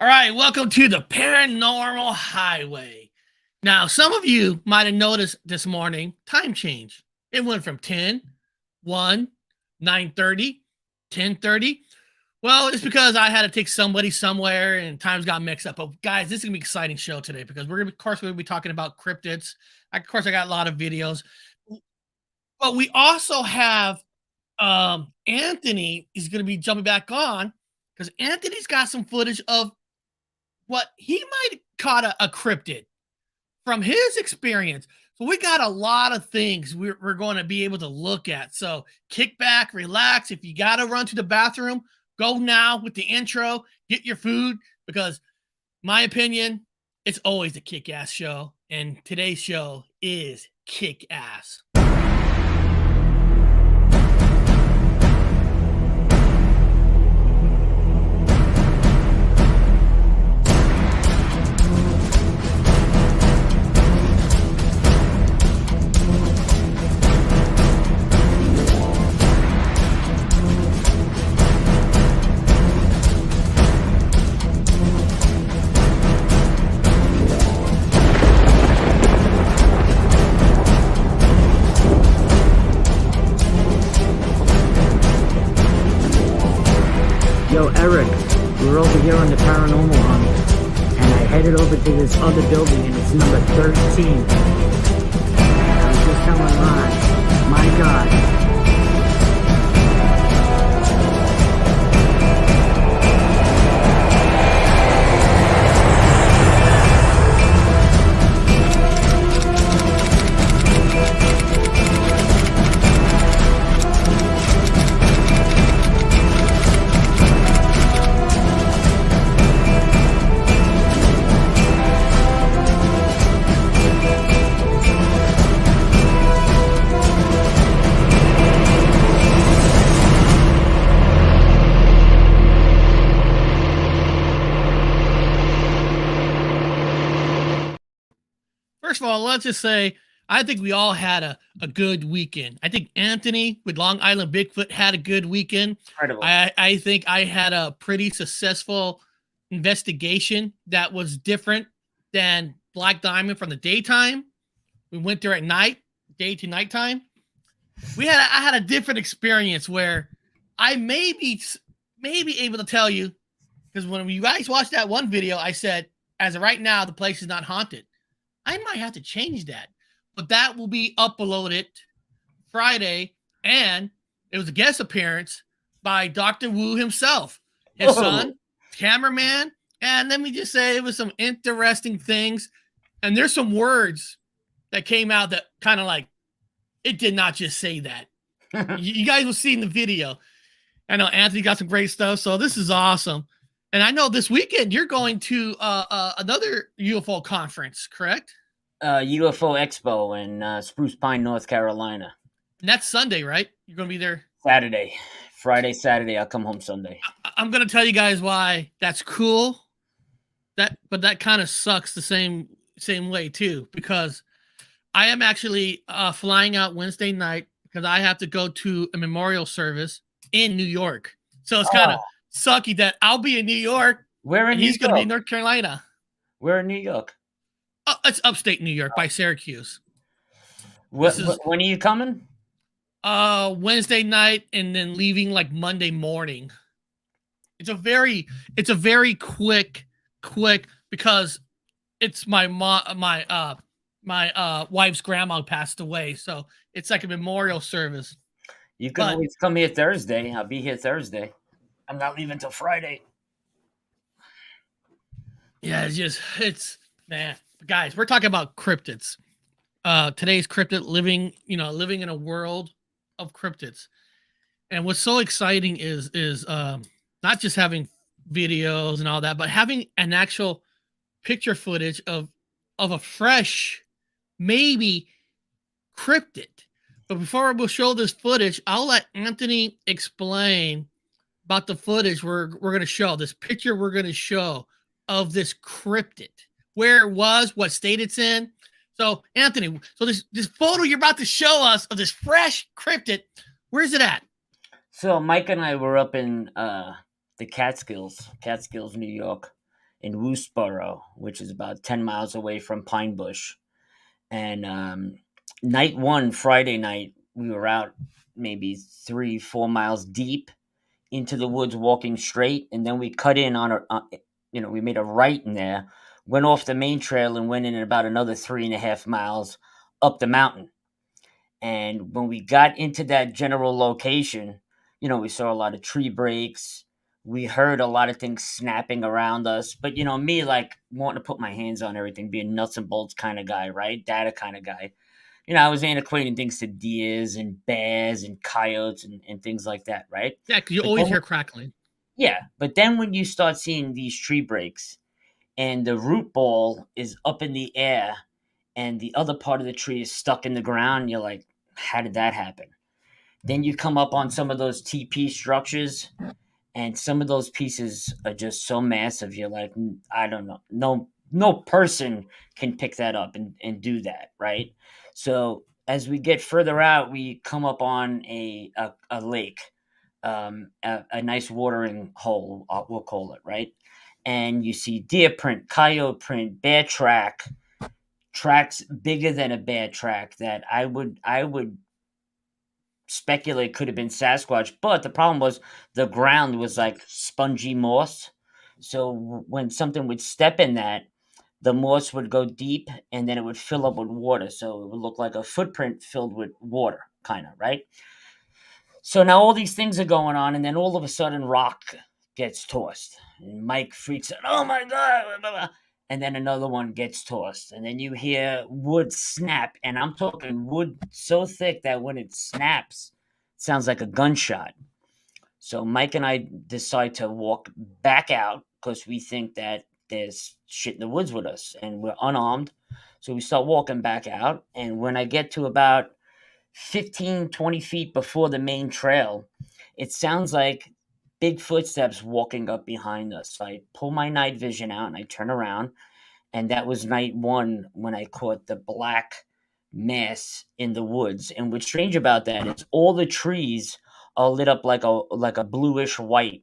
All right, welcome to the Paranormal Highway. Now, some of you might have noticed this morning time change. It went from 10, 1, 9:30, 10:30. Well, it's because I had to take somebody somewhere and times got mixed up. But guys, this is gonna be an exciting show today because of course, we're gonna be talking about cryptids. Of course, I got a lot of videos, but we also have Anthony is gonna be jumping back on because Anthony's got some footage of what he might have caught a cryptid from his experience. So we got a lot of things we're going to be able to look at. So kick back, relax. If you got to run to the bathroom, go now with the intro, get your food, because my opinion, it's always a kick-ass show. And today's show is kick-ass. Yo, Eric, we're over here on the Paranormal hunt, and I headed over to this other building, and it's number 13. I was just telling Ron, my God. First of all, let's just say I think we all had a good weekend. I think Anthony with Long Island Bigfoot had a good weekend. Incredible. I think I had a pretty successful investigation that was different than Black Diamond from the daytime. We went there at night, day to nighttime. I had a different experience where I may be able to tell you, because when you guys watched that one video, I said, as of right now, the place is not haunted. I might have to change that, but that will be uploaded Friday, and it was a guest appearance by Dr. Wu himself, his son, cameraman, and let me just say it was some interesting things, and there's some words that came out that kind of like, it did not just say that. You guys will see in the video. I know Anthony got some great stuff, so this is awesome. And I know this weekend you're going to another UFO conference, correct? UFO Expo in Spruce Pine, North Carolina. And that's Sunday, right? You're going to be there? Saturday. Friday, Saturday. I'll come home Sunday. I'm going to tell you guys why that's cool. But that kind of sucks the same way, too, because I am actually flying out Wednesday night because I have to go to a memorial service in New York. So it's kind of sucky that I'll be in New York. Where in New York? He's going to be in North Carolina. Where in New York? It's upstate New York by Syracuse. When are you coming? Wednesday night and then leaving like Monday morning. It's a very quick because it's my wife's grandma passed away, so it's like a memorial service. You can always come here Thursday. I'll be here Thursday. I'm not leaving till Friday. Yeah, man. Guys, we're talking about cryptids. Today's cryptid living in a world of cryptids. And what's so exciting is not just having videos and all that, but having an actual picture footage of a fresh, maybe cryptid. But before we'll show this footage, I'll let Anthony explain about the footage we're going to show, this picture we're going to show of this cryptid, where it was, what state it's in. So, Anthony, this photo you're about to show us of this fresh cryptid, where's it at? So Mike and I were up in the Catskills, New York, in Woostboro, which is about 10 miles away from Pine Bush. And night one, Friday night, we were out maybe 3, 4 miles deep into the woods walking straight. And then we cut in on we made a right in there, went off the main trail and went in about another 3.5 miles up the mountain. And when we got into that general location, we saw a lot of tree breaks. We heard a lot of things snapping around us. But, me, like, wanting to put my hands on everything, being nuts and bolts kind of guy, right? Data kind of guy. I was equating things to deers and bears and coyotes and things like that, right? Yeah, because you But always then, hear crackling. yeah. But then when you start seeing these tree breaks and the root ball is up in the air and the other part of the tree is stuck in the ground, you're like, how did that happen? Then you come up on some of those TP structures, and some of those pieces are just so massive. You're like, I don't know, no person can pick that up and do that, right? So as we get further out, we come up on a lake, a nice watering hole, we'll call it, right? And you see deer print, coyote print, bear tracks bigger than a bear track that I would speculate could have been Sasquatch, but the problem was the ground was like spongy moss. So when something would step in that, the moss would go deep and then it would fill up with water. So it would look like a footprint filled with water, kind of, right? So now all these things are going on, and then all of a sudden, rock gets tossed. And Mike freaks out, oh my God, blah, blah. And then another one gets tossed. And then you hear wood snap. And I'm talking wood so thick that when it snaps, it sounds like a gunshot. So Mike and I decide to walk back out because we think that there's shit in the woods with us and we're unarmed. So we start walking back out. And when I get to about 15, 20 feet before the main trail, it sounds like big footsteps walking up behind us. So I pull my night vision out and I turn around. And that was night one when I caught the black mass in the woods. And what's strange about that is all the trees are lit up like a bluish white.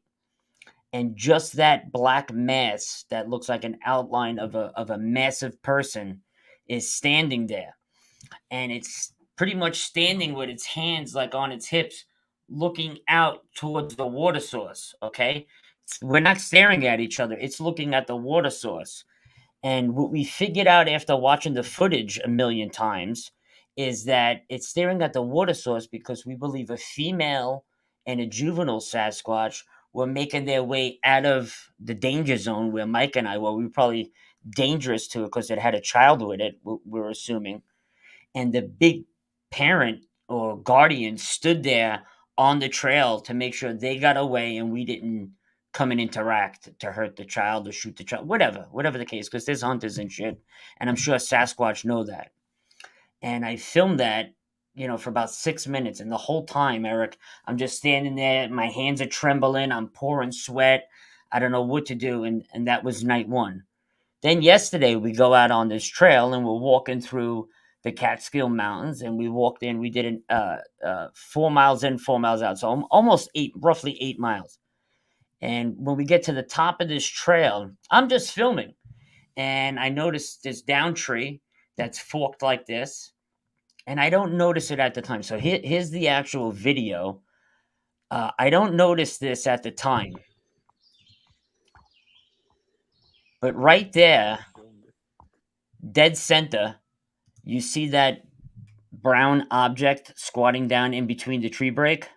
And just that black mass that looks like an outline of a massive person is standing there, and it's pretty much standing with its hands like on its hips, looking out towards the water source. Okay, we're not staring at each other, it's looking at the water source. And what we figured out after watching the footage a million times is that it's staring at the water source because we believe a female and a juvenile Sasquatch were making their way out of the danger zone where Mike and I were. We were probably dangerous to it because it had a child with it, we're assuming. And the big parent or guardian stood there on the trail to make sure they got away and we didn't come and interact to hurt the child or shoot the child, whatever the case, because there's hunters and shit, and I'm sure Sasquatch know that. And I filmed that, for about 6 minutes, and the whole time, Eric, I'm just standing there, my hands are trembling, I'm pouring sweat, I don't know what to do, and that was night one. Then yesterday we go out on this trail and we're walking through the Catskill Mountains, and we walked in. We did 4 miles in, 4 miles out, so almost roughly 8 miles. And when we get to the top of this trail, I'm just filming, and I noticed this down tree that's forked like this, and I don't notice it at the time. So here's the actual video. I don't notice this at the time, but right there, dead center, you see that brown object squatting down in between the tree break?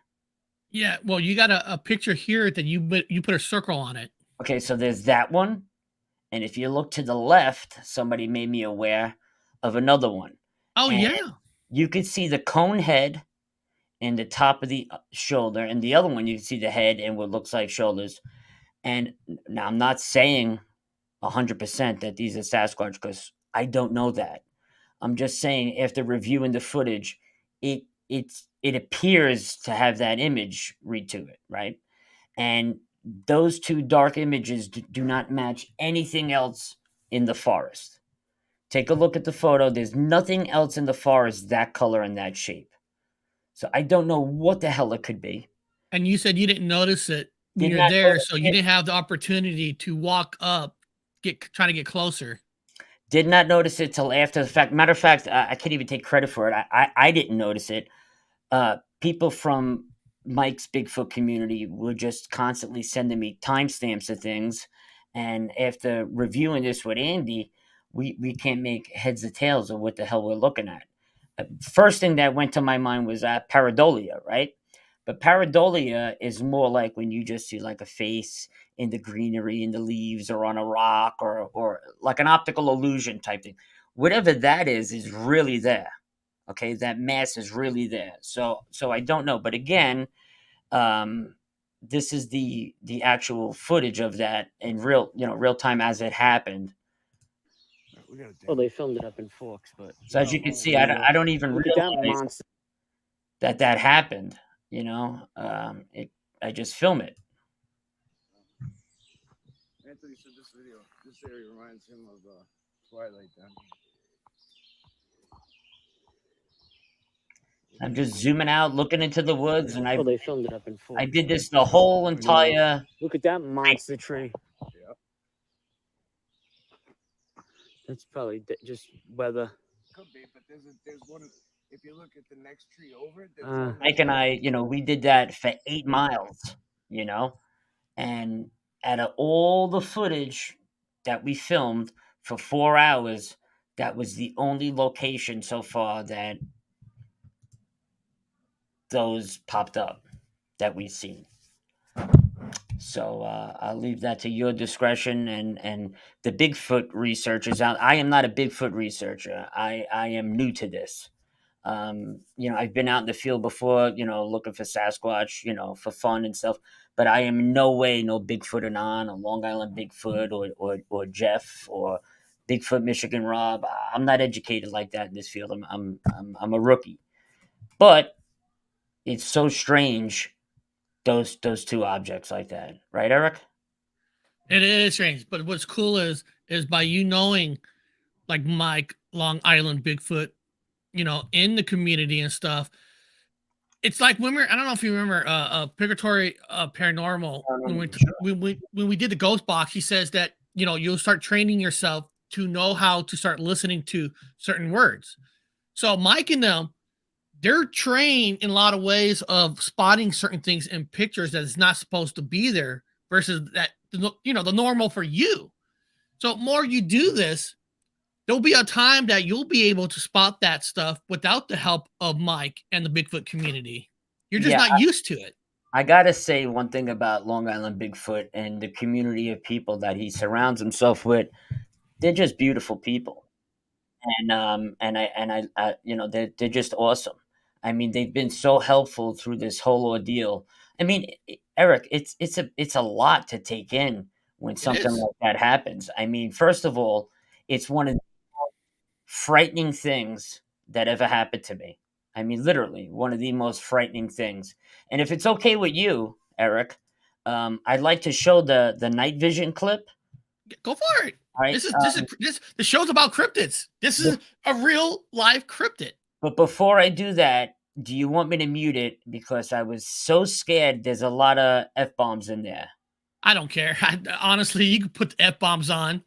Yeah, well, you got a picture here that you put a circle on it. Okay, so there's that one. And if you look to the left, somebody made me aware of another one. Oh And yeah. you could see the cone head and the top of the shoulder. And the other one, you can see the head and what looks like shoulders. And now I'm not saying 100% that these are Sasquatch because I don't know that. I'm just saying after reviewing the footage, it appears to have that image read to it, right? And those two dark images do not match anything else in the forest. Take a look at the photo. There's nothing else in the forest that color and that shape. So I don't know what the hell it could be. And you said you didn't notice it when Did you're not there, notice so you it. didn't have the opportunity to walk up trying to get closer. Did not notice it till after the fact. Matter of fact, I can't even take credit for it. I didn't notice it. People from Mike's Bigfoot community were just constantly sending me timestamps of things. And after reviewing this with Andy, we can't make heads or tails of what the hell we're looking at. First thing that went to my mind was pareidolia, right? But pareidolia is more like when you just see like a face in the greenery, in the leaves, or on a rock, or like an optical illusion type thing. Whatever that is really there. Okay, that mass is really there. So I don't know, but again, this is the actual footage of that in real time as it happened. Well, they filmed it up in Forks, but So as you can see, I don't even look at that realize monster. that happened. I just film it. Anthony said this area reminds him of Twilight. I'm just zooming out, looking into the woods, and Well, they filmed it up in Forks. I did this the whole entire. Look at that monster tree. Yeah. That's probably just weather. Could be, but there's one. If you look at the next tree over it, Mike and I, we did that for 8 miles, and out of all the footage that we filmed for 4 hours, that was the only location so far that those popped up that we've seen. So I'll leave that to your discretion and the Bigfoot researchers out. I am not a Bigfoot researcher. I am new to this. I've been out in the field before, looking for Sasquatch, for fun and stuff. But I am no way no Bigfoot Anon or Long Island Bigfoot or Jeff or Bigfoot Michigan Rob. I'm not educated like that in this field. I'm a rookie. But it's so strange, those two objects like that, right, Eric? It is strange, but what's cool is by you knowing, like Mike, Long Island Bigfoot, in the community and stuff. It's like when I don't know if you remember Purgatory Paranormal, when we did the ghost box, he says that you'll start training yourself to know how to start listening to certain words. So Mike and them, they're trained in a lot of ways of spotting certain things in pictures that is not supposed to be there versus that, the normal for you. So more you do this, there'll be a time that you'll be able to spot that stuff without the help of Mike and the Bigfoot community. You're just not used to it. I got to say one thing about Long Island Bigfoot and the community of people that he surrounds himself with. They're just beautiful people. And they're just awesome. I mean, they've been so helpful through this whole ordeal. I mean, Eric, it's a lot to take in when something like that happens. I mean, first of all, it's one of the most frightening things that ever happened to me. I mean, literally, one of the most frightening things. And if it's okay with you, Eric, I'd like to show the night vision clip. Go for it. All right. The show's about cryptids. This is a real live cryptid. But before I do that, do you want me to mute it? Because I was so scared. There's a lot of F-bombs in there. I don't care. Honestly, you can put the F-bombs on.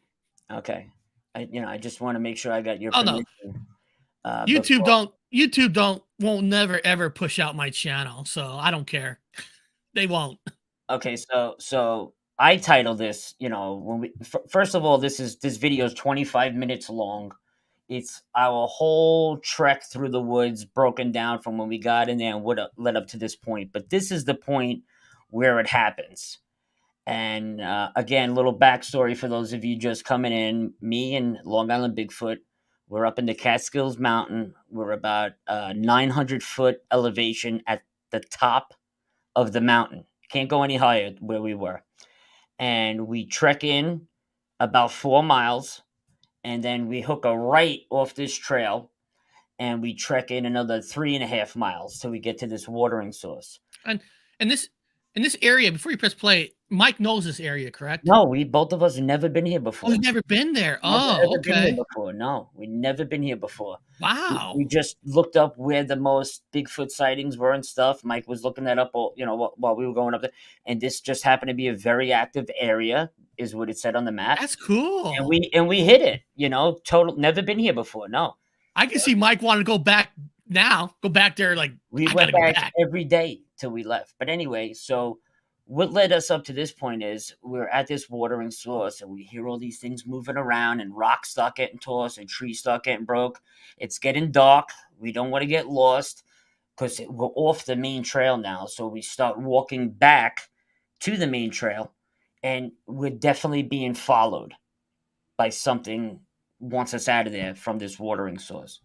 Okay. I just want to make sure I got your permission. No. YouTube won't never ever push out my channel, so I don't care. They won't. Okay, so I titled this, first of all, this video is 25 minutes long. It's our whole trek through the woods broken down from when we got in there and what led up to this point. But this is the point where it happens. And again, little backstory for those of you just coming in. Me and Long Island Bigfoot, we're up in the Catskills Mountain. We're about 900-foot elevation at the top of the mountain. Can't go any higher where we were. And we trek in about 4 miles. And then we hook a right off this trail, and we trek in another 3.5 miles till we get to this watering source. And this area, before you press play, Mike knows this area, correct? No, both of us have never been here before. Oh, you've never been there. Never Okay. Been here before. No, we've never been here before. Wow. We just looked up where the most Bigfoot sightings were and stuff. Mike was looking that up, while we were going up there, and this just happened to be a very active area. is what it said on the map. That's cool. And we hit it, you know, total, never been here before. No. I can see Mike wanting to go back now. Go back there, like We I went gotta go back every day till we left. But anyway, so what led us up to this point is we're at this watering source and we hear all these things moving around and rocks start getting tossed and trees start getting broke. It's getting dark. We don't want to get lost because we're off the main trail now. So we start walking back to the main trail and we're definitely being followed by something wants us out of there from this watering source.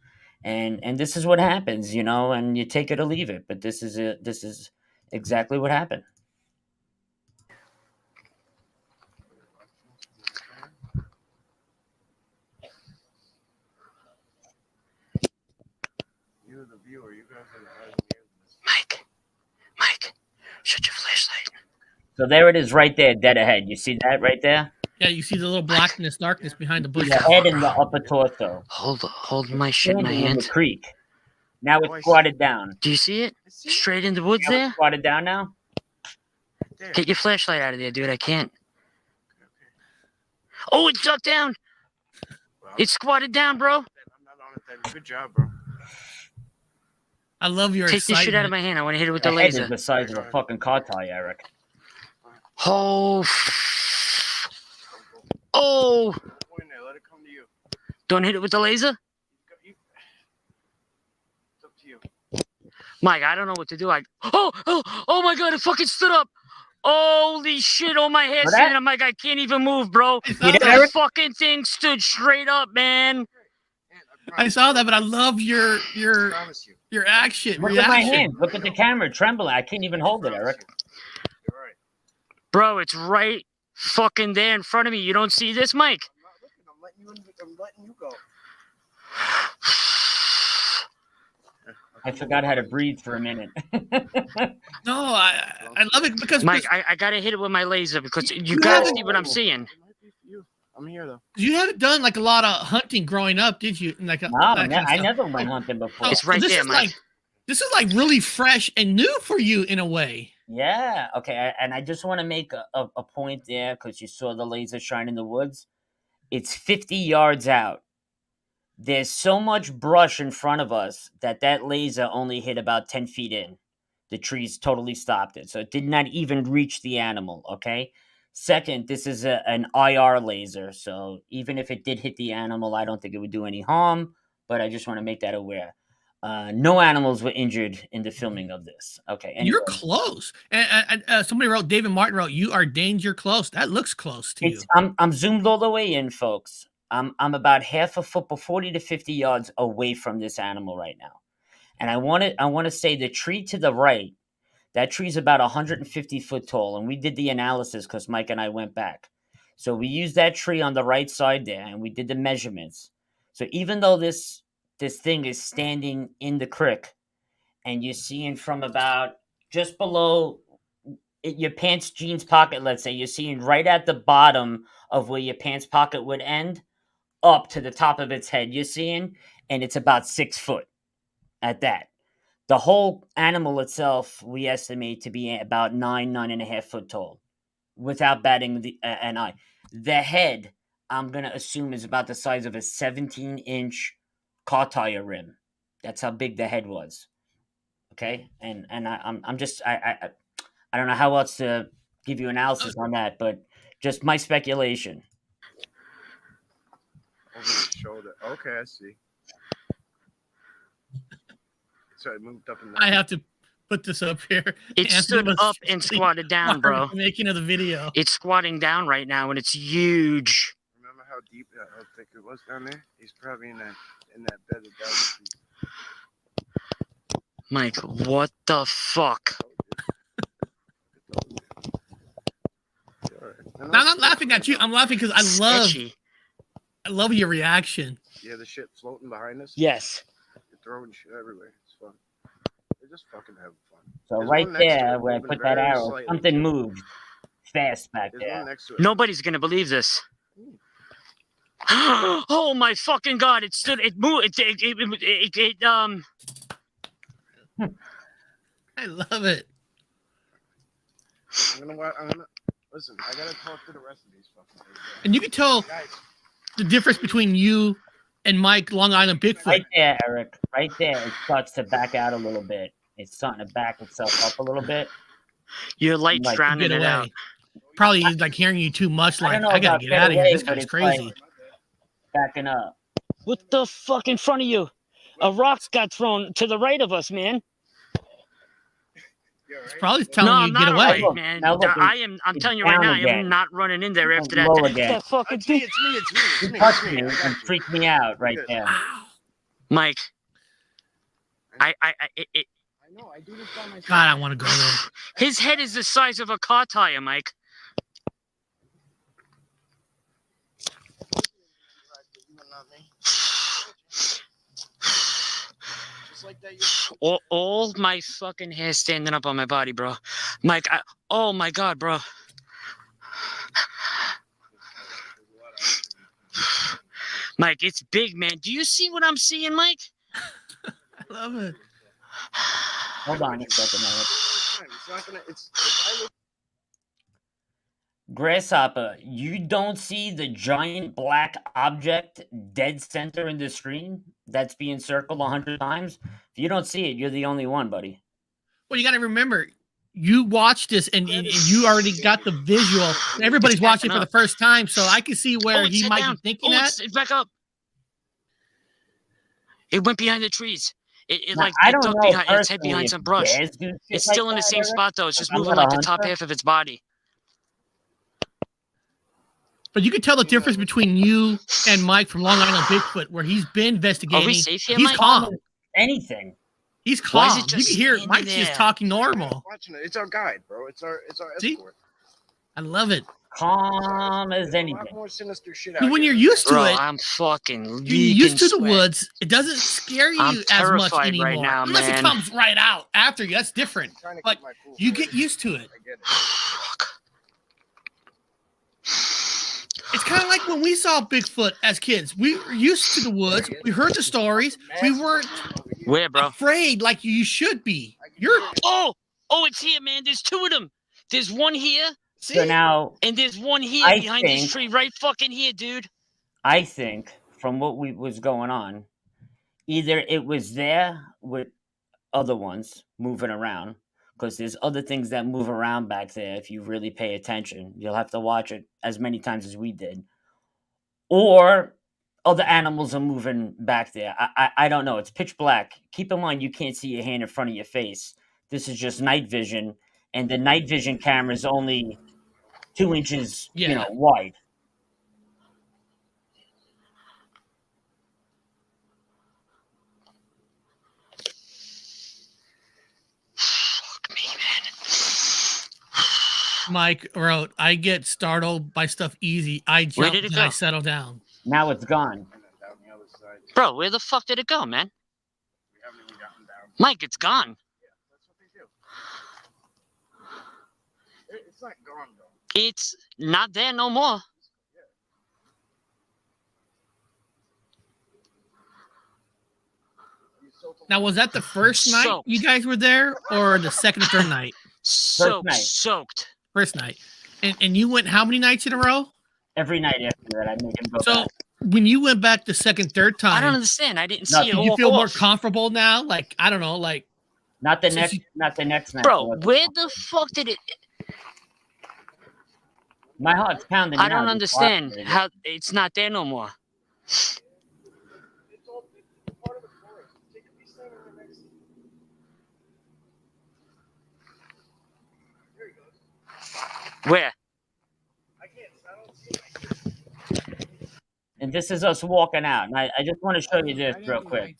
And this is what happens, you know, and you take it or leave it. But this is exactly what happened. You, the viewer, you guys are the Mike, shut your flashlight. So there it is right there, dead ahead. You see that right there? Yeah, you see the little blackness, darkness behind the bush. The head and the upper torso. Hold my shit in my Standing in the hand. creek. Now Oh, I it's see. squatted down. Do you see it? I see. Straight in the woods Now it's there? squatted down now? There. Get your flashlight out of there, dude. I can't. Okay. Oh, it's ducked down. Well, It's squatted down, bro. I'm not on it then. Good job, bro. I love your Take this shit out of excitement. my hand. I want to hit it with The the head is laser. the size of a fucking car tire, Eric. Oh. Oh. Don't go in there. Let it come to you. Don't hit it with the laser? It's up to you. Mike, I don't know what to do. Oh my God, it fucking stood up. Holy shit, oh my hair's What that? standing up. Mike, I can't even move, bro. I saw did, that. Eric? Fucking thing stood straight up, man. Man, I saw that, but I love your I promise you. your action Look at my reaction. hand. Look at the camera trembling. I can't even hold it, Eric. You're right. Bro, it's right fucking there in front of me. You don't see this, Mike? I'm not looking. I'm letting you go. I forgot how to breathe for a minute. No, I love it because Mike, I gotta hit it with my laser because you gotta see what I'm seeing. It might be for you. I'm here though. you haven't done like a lot of hunting growing up, did you? Like No, that kind of I stuff. never went hunting before. It's right this there, is Mike. like this is like really fresh and new for you in a way. Yeah, okay. And I just want to make a point there because you saw the laser shine in the woods. It's 50 yards out. There's so much brush in front of us that laser only hit about 10 feet in. The trees totally stopped it. So it did not even reach the animal, okay? Second, this is an IR laser. So even if it did hit the animal, I don't think it would do any harm. But I just want to make that aware. No animals were injured in the filming of this. Okay. Anyway. You're close. And somebody wrote, David Martin wrote, "You are danger close." That looks close to you. I'm zoomed all the way in, folks. I'm about half a foot, 40 to 50 yards away from this animal right now. And I want to say the tree to the right, that tree's about 150 foot tall. And we did the analysis because Mike and I went back. So we used that tree on the right side there and we did the measurements. So even though this thing is standing in the creek and you're seeing from about just below your pants jeans pocket, let's say, you're seeing right at the bottom of where your pants pocket would end up to the top of its head, you're seeing, and it's about 6 foot at that. The whole animal itself, we estimate to be about 9.5 foot tall without batting an eye. The head, I'm going to assume, is about the size of a 17-inch car tire rim. That's how big the head was. Okay? And I'm just, I don't know how else to give you analysis on that, but just my speculation. Over his shoulder. Okay, I see. So it moved up in the. I have to put this up here. It Anthony stood was up and squatted down, bro. Making of the video. It's squatting down right now, and it's huge. Remember how deep, how thick it was down there? He's probably in that bed of dog. Mike, what the fuck? I'm not laughing at you. I'm laughing because Sketchy. I love your reaction. Yeah, the shit floating behind us. Yes. You're throwing shit everywhere. It's fun. They're just fucking having fun. So There's right one next to there, it where I moving put that very arrow, slightly. something moved fast back There's there. one next to it. Nobody's gonna believe this. Oh my fucking god! It stood. It moved. I love it. I'm gonna. Listen, I gotta talk to the rest of these fucking things. And you can tell Guys, the difference between you and Mike Long Island Bigfoot. Right there, Eric. Right there. It starts to back out a little bit. It's starting to back itself up a little bit. Your light's Like, drowning Get it out. away. Probably he's like hearing you too much. I Like, don't know I gotta about get get out of here. away, This but guy's it's crazy. like backing up. What the fuck in front of you? A rock's got thrown to the right of us, man. you're right. Probably telling No, you I'm to get not away. alright, Look, man. now look, I'm it's telling you right down now, again. I'm not running in there after that. Low again. That fucking It's me, thing. it's me. He It's me. touched It's me me. I and got you. freaked me out right Good. there. Mike, I I know, I do this by myself. God, I want to go there. his head is the size of a car tire, Mike. You and not me. Just like that, All my fucking hair standing up on my body, bro. Mike, oh my God, bro. Mike, it's big, man. Do you see what I'm seeing, Mike? I love it. Hold on a second, Eric. It's not gonna. It's. If I look Grasshopper, you don't see the giant black object dead center in the screen that's being circled 100 times? If you don't see it, you're the only one, buddy. Well, you got to remember, you watched this and you already got the visual. Everybody's watching for the first time, so I can see where it's he set might down. be thinking at. It's back up. It went behind the trees. It Now, like I it don't ducked know behind its head personally behind if some brush. bears do shit It's like still in the that, same Eric. spot though. It's just I'm moving not like a the top hunter. half of its body. But you can tell the difference between you and Mike from Long Island Bigfoot, where he's been investigating. Are we safe here, He's Mike? calm. Anything. He's Why is calm. it You just can hear standing Mike's just there? talking normal. watching it, it's our guide, bro. It's our See? escort. I love it. Calm as There's a lot anything. more sinister shit out But when here. you're used to Bro, it, I'm fucking you're leaking used to the sweat. woods. It doesn't scare you I'm as much terrified anymore. right now, Unless man. it comes right out after you. That's different. I'm trying to But keep my cool you for get used to it. I get it. Fuck. It's kind of like when we saw Bigfoot as kids. We were used to the woods. We heard the stories. We weren't Where, bro? afraid like you should be. You're Oh, it's here, man. There's two of them. There's one here, So now, and there's one here I behind think- this tree, right fucking here, dude. I think from what was going on, either it was there with other ones moving around, because there's other things that move around back there. If you really pay attention, you'll have to watch it as many times as we did, or other animals are moving back there. I don't know. It's pitch black. Keep in mind, you can't see your hand in front of your face. This is just night vision, and the night vision camera is only 2 inches, Yeah. wide. Fuck me, man. Mike wrote, I get startled by stuff easy. I Where jump did it and I go? settle down. Now it's gone. And then down the other side, Bro, where the fuck did it go, man? we haven't even gotten down. Mike, it's gone. That's what they do. It's not gone though. It's not there no more. Now, was that the first night Soaked. you guys were there or the second or third night? Soaked. night. First night. And you went how many nights in a row? Every night after that, I make him go So back. when you went back the second, third I don't time, understand. I didn't No, see it did you walk feel more off. comfortable now? Like, I don't know, like, Not the so next, you- not the next night. Bro, where the fuck did it? My heart's pounding. I now don't just understand watching it. how it's not there no more. It's part of the forest. Take a piece of the next. There he goes. Where? I don't see it. And this is us walking out. And I just want to show you this real quick.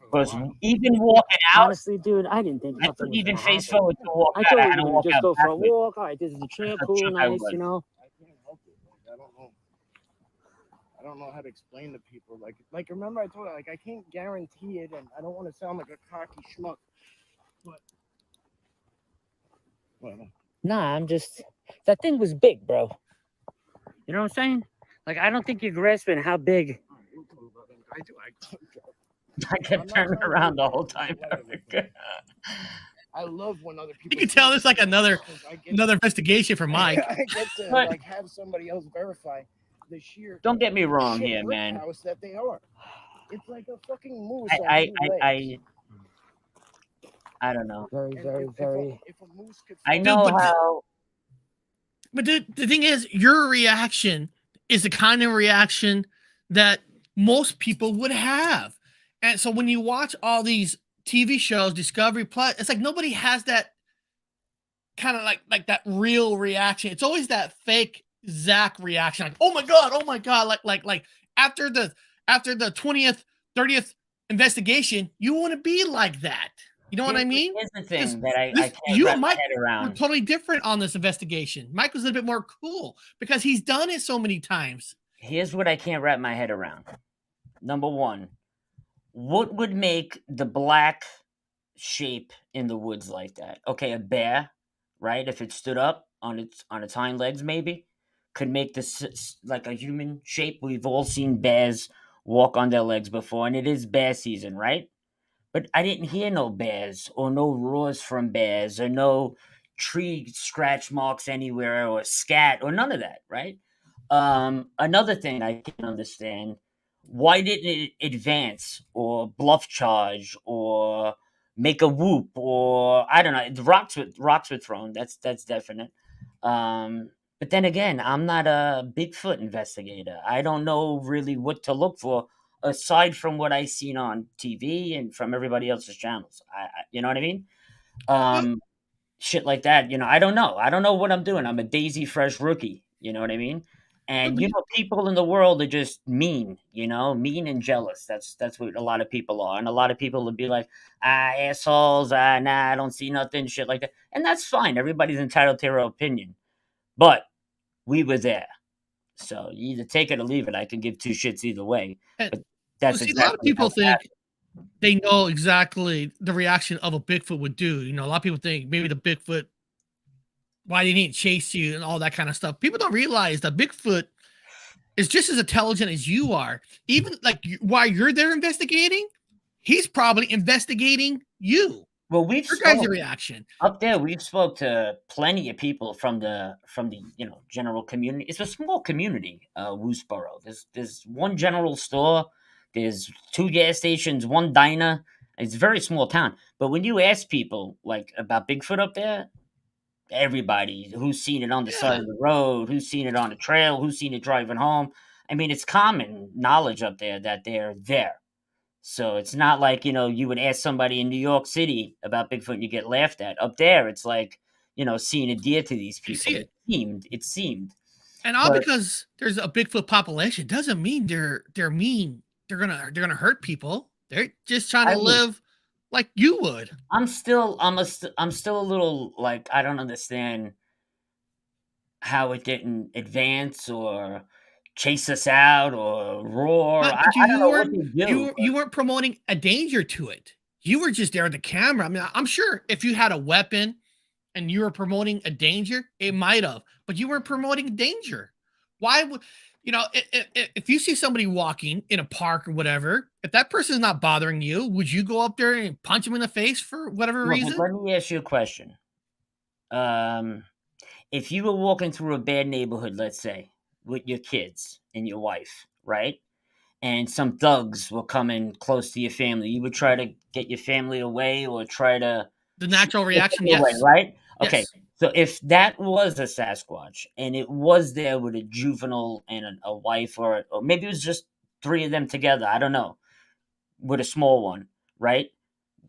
Because even walking out, Honestly, dude, I didn't think I nothing couldn't was even gonna face happen. forward to walk I out. thought I we had to were gonna walk just out go for a backwards. walk. All right, this is the trail, That's cool, what I nice, was. you know. I can't help it. Like, I don't know how to explain to people. Like remember I told you, like I can't guarantee it, and I don't want to sound like a cocky schmuck. But whatever. Nah, I'm just. That thing was big, bro. You know what I'm saying? Like, I don't think you're grasping how big. I kept turning around the whole time. I love when other people. You can tell it's like another investigation for Mike. I get to But- like have somebody else verify the sheer. Don't get me wrong shit here, brick man. house that they are. It's like a fucking moose on I, two I, legs. I don't know. Very, And very, very. If a moose could. I know but how. But the thing is, your reaction is the kind of reaction that most people would have. And so when you watch all these TV shows, Discovery Plus, it's like nobody has that kind of like that real reaction. It's always that fake Zach reaction, like, oh my god, like after the 20th, 30th investigation, you want to be like that. You know what I mean? Here's the thing that I can't You wrap and my Mike head were around. totally different on this investigation. Mike was a little bit more cool because he's done it so many times. Here's what I can't wrap my head around. Number one, what would make the black shape in the woods like that? Okay, a bear, right? If it stood up on its hind legs, maybe could make this like a human shape. We've all seen bears walk on their legs before, and it is bear season, right? But I didn't hear no bears or no roars from bears or no tree scratch marks anywhere or scat or none of that, right? Another thing I can't understand, why didn't it advance or bluff charge or make a whoop or I don't know, the rocks were thrown. That's definite. But then again, I'm not a Bigfoot investigator. I don't know really what to look for aside from what I seen on TV and from everybody else's channels. You know what I mean? Shit like that. You know, I don't know. I don't know what I'm doing. I'm a daisy fresh rookie. You know what I mean? And you know, people in the world are just mean. You know, mean and jealous. That's what a lot of people are. And a lot of people would be like, assholes. Nah, I don't see nothing. Shit like that. And that's fine. Everybody's entitled to their opinion. But we were there. So you either take it or leave it. I can give two shits either way. But that's a lot of people think they know exactly the reaction of a Bigfoot would do. You know, a lot of people think maybe the Bigfoot, why they didn't chase you and all that kind of stuff. People don't realize that Bigfoot is just as intelligent as you are. Even like while you're there investigating, he's probably investigating you. Well, we've your guys' reaction up there. We've spoke to plenty of people from the general community. It's a small community, Woosboro. There's one general store, there's 2 gas stations, 1 diner. It's a very small town. But when you ask people like about Bigfoot up there, everybody who's seen it on the side of the road, who's seen it on the trail, who's seen it driving home. I mean, it's common knowledge up there that they're there. So it's not like, you would ask somebody in New York City about Bigfoot and you get laughed at. Up there, it's like, seeing a deer to these people. See it. It seemed. And all because there's a Bigfoot population doesn't mean they're mean. They're gonna hurt people. They're just trying to live like you would. I'm still a little like I don't understand how it didn't advance or chase us out or roar. But I don't know what to do. You weren't promoting a danger to it. You were just there at the camera. I mean, I'm sure if you had a weapon and you were promoting a danger, it might have. But you weren't promoting danger. Why would if you see somebody walking in a park or whatever, if that person is not bothering you, would you go up there and punch him in the face for whatever reason? Let me ask you a question. If you were walking through a bad neighborhood, let's say, with your kids and your wife, right? And some thugs were coming close to your family. You would try to get your family away or try to... The natural reaction, yes. Away, right? Yes. Okay, so if that was a Sasquatch and it was there with a juvenile and a wife or maybe it was just 3 of them together, I don't know, with a small one, right?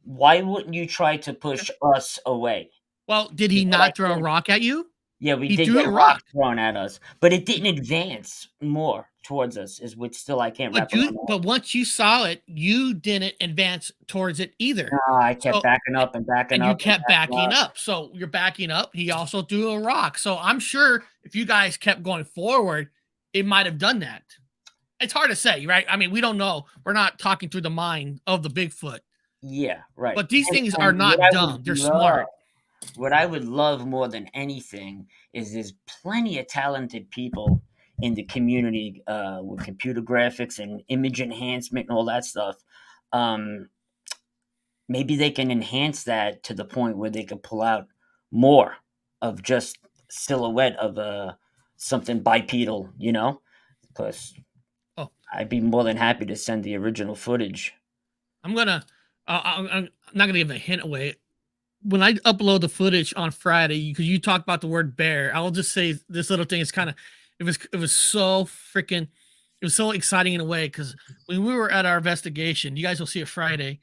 Why wouldn't you try to push us away? Well, did he not throw a rock at you? Yeah, we did threw get a rock rock thrown at us, but it didn't advance more towards us. Is which still I can't wrap around. But once you saw it, you didn't advance towards it either. No, I kept backing up and backing up. And you kept backing up. So you're backing up. He also threw a rock. So I'm sure if you guys kept going forward, it might have done that. It's hard to say, right? I mean, we don't know. We're not talking through the mind of the Bigfoot. Yeah, right. But these things are not dumb. They're smart. What I would love more than anything is there's plenty of talented people in the community with computer graphics and image enhancement and all that stuff. maybe they can enhance that to the point where they could pull out more of just silhouette of something bipedal, because Oh, I'd be more than happy to send the original footage. I'm not gonna give a hint away. When I upload the footage on Friday, because you talked about the word bear, I'll just say this little thing is kind of it was so freaking it was so exciting in a way because when we were at our investigation, you guys will see it Friday.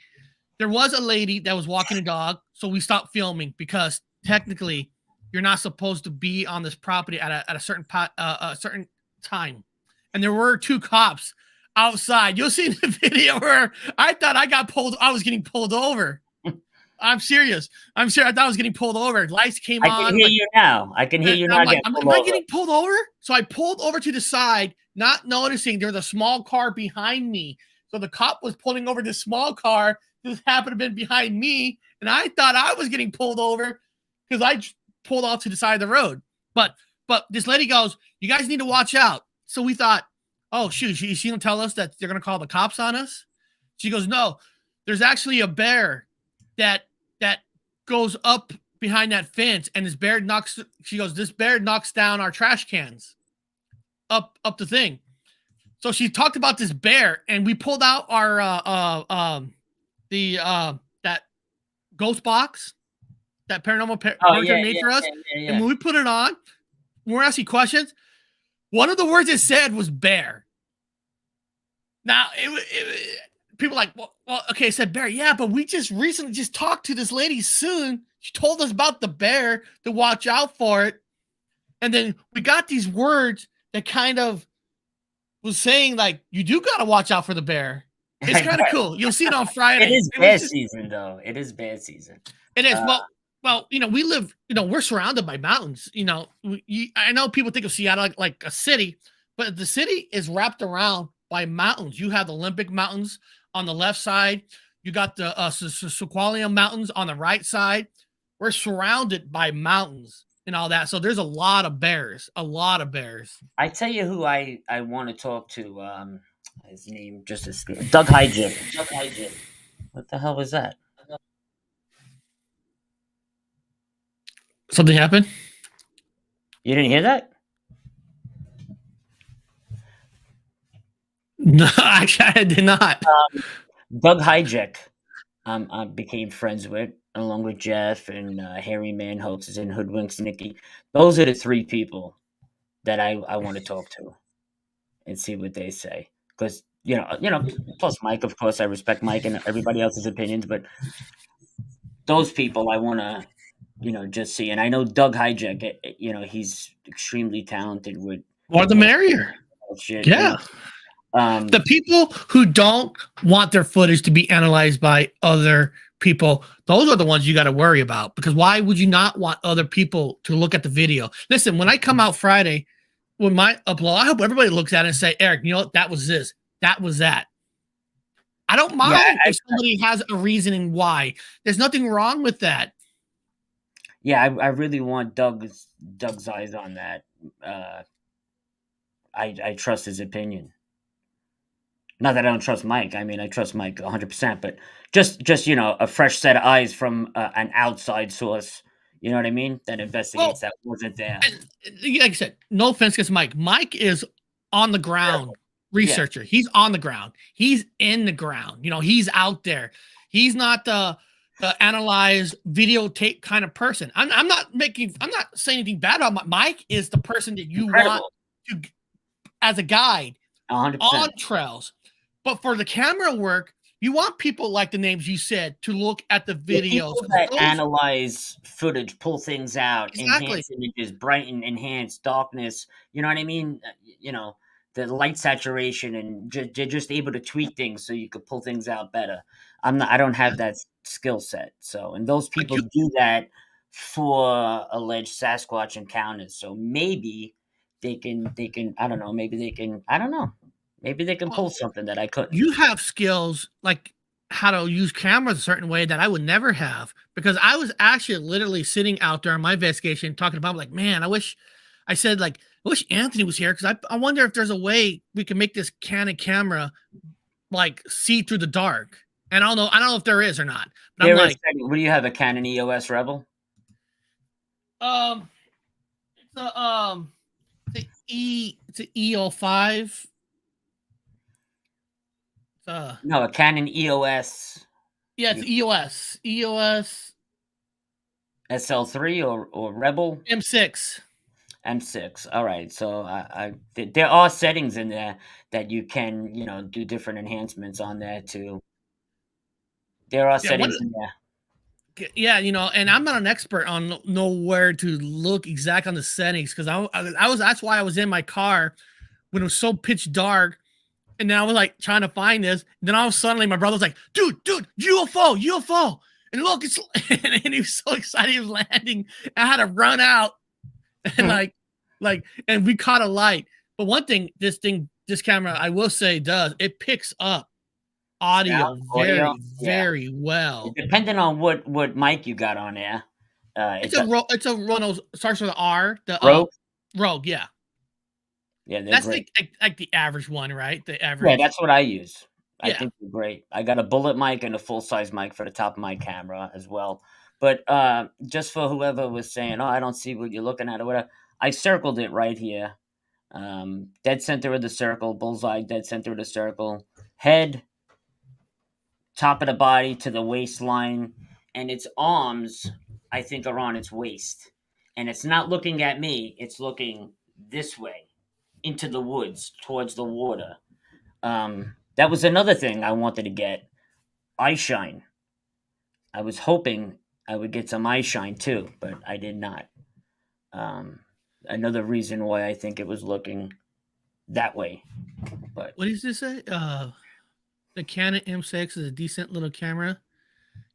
There was a lady that was walking a dog, so we stopped filming because technically you're not supposed to be on this property at a certain a certain time. And there were 2 cops outside. You'll see in the video where I thought I was getting pulled over. I'm serious. I'm serious. I thought I was getting pulled over. Lights came on. I can hear you now. I can hear you now. Am I getting pulled over? So I pulled over to the side, not noticing there was a small car behind me. So the cop was pulling over this small car. This happened to be behind me, and I thought I was getting pulled over because I pulled off to the side of the road. But this lady goes, "You guys need to watch out." So we thought, "Oh shoot, she gonna tell us that they're gonna call the cops on us?" She goes, "No, there's actually a bear that goes up behind that fence, and this bear knocks." She goes, "This bear knocks down our trash cans up the thing." So she talked about this bear, and we pulled out our that ghost box that paranormal made for us. Yeah. And when we put it on, we're asking questions. One of the words it said was bear. Now people like, well, okay, it said bear. Yeah, but we just recently just talked to this lady soon. She told us about the bear, to watch out for it. And then we got these words that kind of was saying like, you do got to watch out for the bear. It's kind of cool. You'll see it on Friday. It is bear season, though. It is bear season. It is. Well, we live, we're surrounded by mountains. I know people think of Seattle like a city, but the city is wrapped around by mountains. You have the Olympic Mountains on the left side. You got the Sequoia Mountains on the right side. We're surrounded by mountains and all that. So there's a lot of bears. I tell you who I want to talk to. His name just escaped. Doug Hygic. What the hell was that? Something happened? You didn't hear that? No, actually, I did not. Doug Hygic, I became friends with, along with Jeff and Harry Man Hoaxes and Hoodwinks Nikki. Those are the 3 people that I want to talk to and see what they say. Because plus Mike, of course, I respect Mike and everybody else's opinions, but those people I want to, just see. And I know Doug Hygic, he's extremely talented with more the merrier. Shit, yeah. The people who don't want their footage to be analyzed by other people, those are the ones you got to worry about, because why would you not want other people to look at the video? Listen, when I come out Friday with my upload, I hope everybody looks at it and say, Eric, that was this, that was that. I don't mind if somebody has a reasoning why. There's nothing wrong with that. Yeah, I really want Doug's eyes on that. I trust his opinion. Not that I don't trust Mike. I mean, I trust Mike 100%, but just a fresh set of eyes from an outside source. You know what I mean? That investigates that wasn't there. Like I said, no offense against Mike. Mike is on the ground researcher. Yeah. He's on the ground. He's in the ground. He's out there. He's not the analyze videotape kind of person. I'm not saying anything bad about Mike. Is the person that you want to as a guide 100%. On trails. But for the camera work, you want people like the names you said to look at the videos. That analyze footage, pull things out, enhance images, brighten, enhance, darkness. You know what I mean? The light saturation, and they're just able to tweak things so you could pull things out better. I don't have that skill set. So, and those people do that for alleged Sasquatch encounters. So maybe they can, I don't know, maybe they can pull something that I couldn't. You have skills like how to use cameras a certain way that I would never have, because I was actually literally sitting out there on my investigation talking about, like, man, I wish Anthony was here, because I wonder if there's a way we can make this Canon camera like see through the dark. And I don't know if there is or not. But I'm There is. like, What do you have? A Canon EOS Rebel? um, it's it's a EO5. It's No, a Canon EOS yeah, it's EOS SL3 or Rebel M6. M6. All right. So there are settings in there that you can, do different enhancements on there too. There are Yeah, what settings in there. yeah, and I'm not an expert on know where to look exact on the settings because I was that's why I was in my car when it was so pitch dark, and then I was like trying to find this. And then all of a sudden, my brother was like, "Dude, UFO!" And look, it's and he was so excited he was landing. I had to run out and and we caught a light. But one thing, this camera, I will say, does it picks up audio Audio, yeah. very well. Depending on what mic you got on there, It's a one of those starts with an R. The Rogue. Rogue, yeah. Yeah, they're That's great. like the average one, right? The average. Yeah, that's what I use. I Yeah. think they're great. I got a bullet mic and a full size mic for the top of my camera as well. But just for whoever was saying, "Oh, I don't see what you're looking at," or whatever, I circled it right here. Dead center of the circle, bullseye, dead center of the circle, head, top of the body to the waistline, and its arms, I think, are on its waist. And it's not looking at me, it's looking this way into the woods towards the water. That was another thing I wanted to get, eye shine. I was hoping I would get some eye shine too, but I did not. Another reason why I think it was looking that way. But What does this say? The Canon M6 is a decent little camera.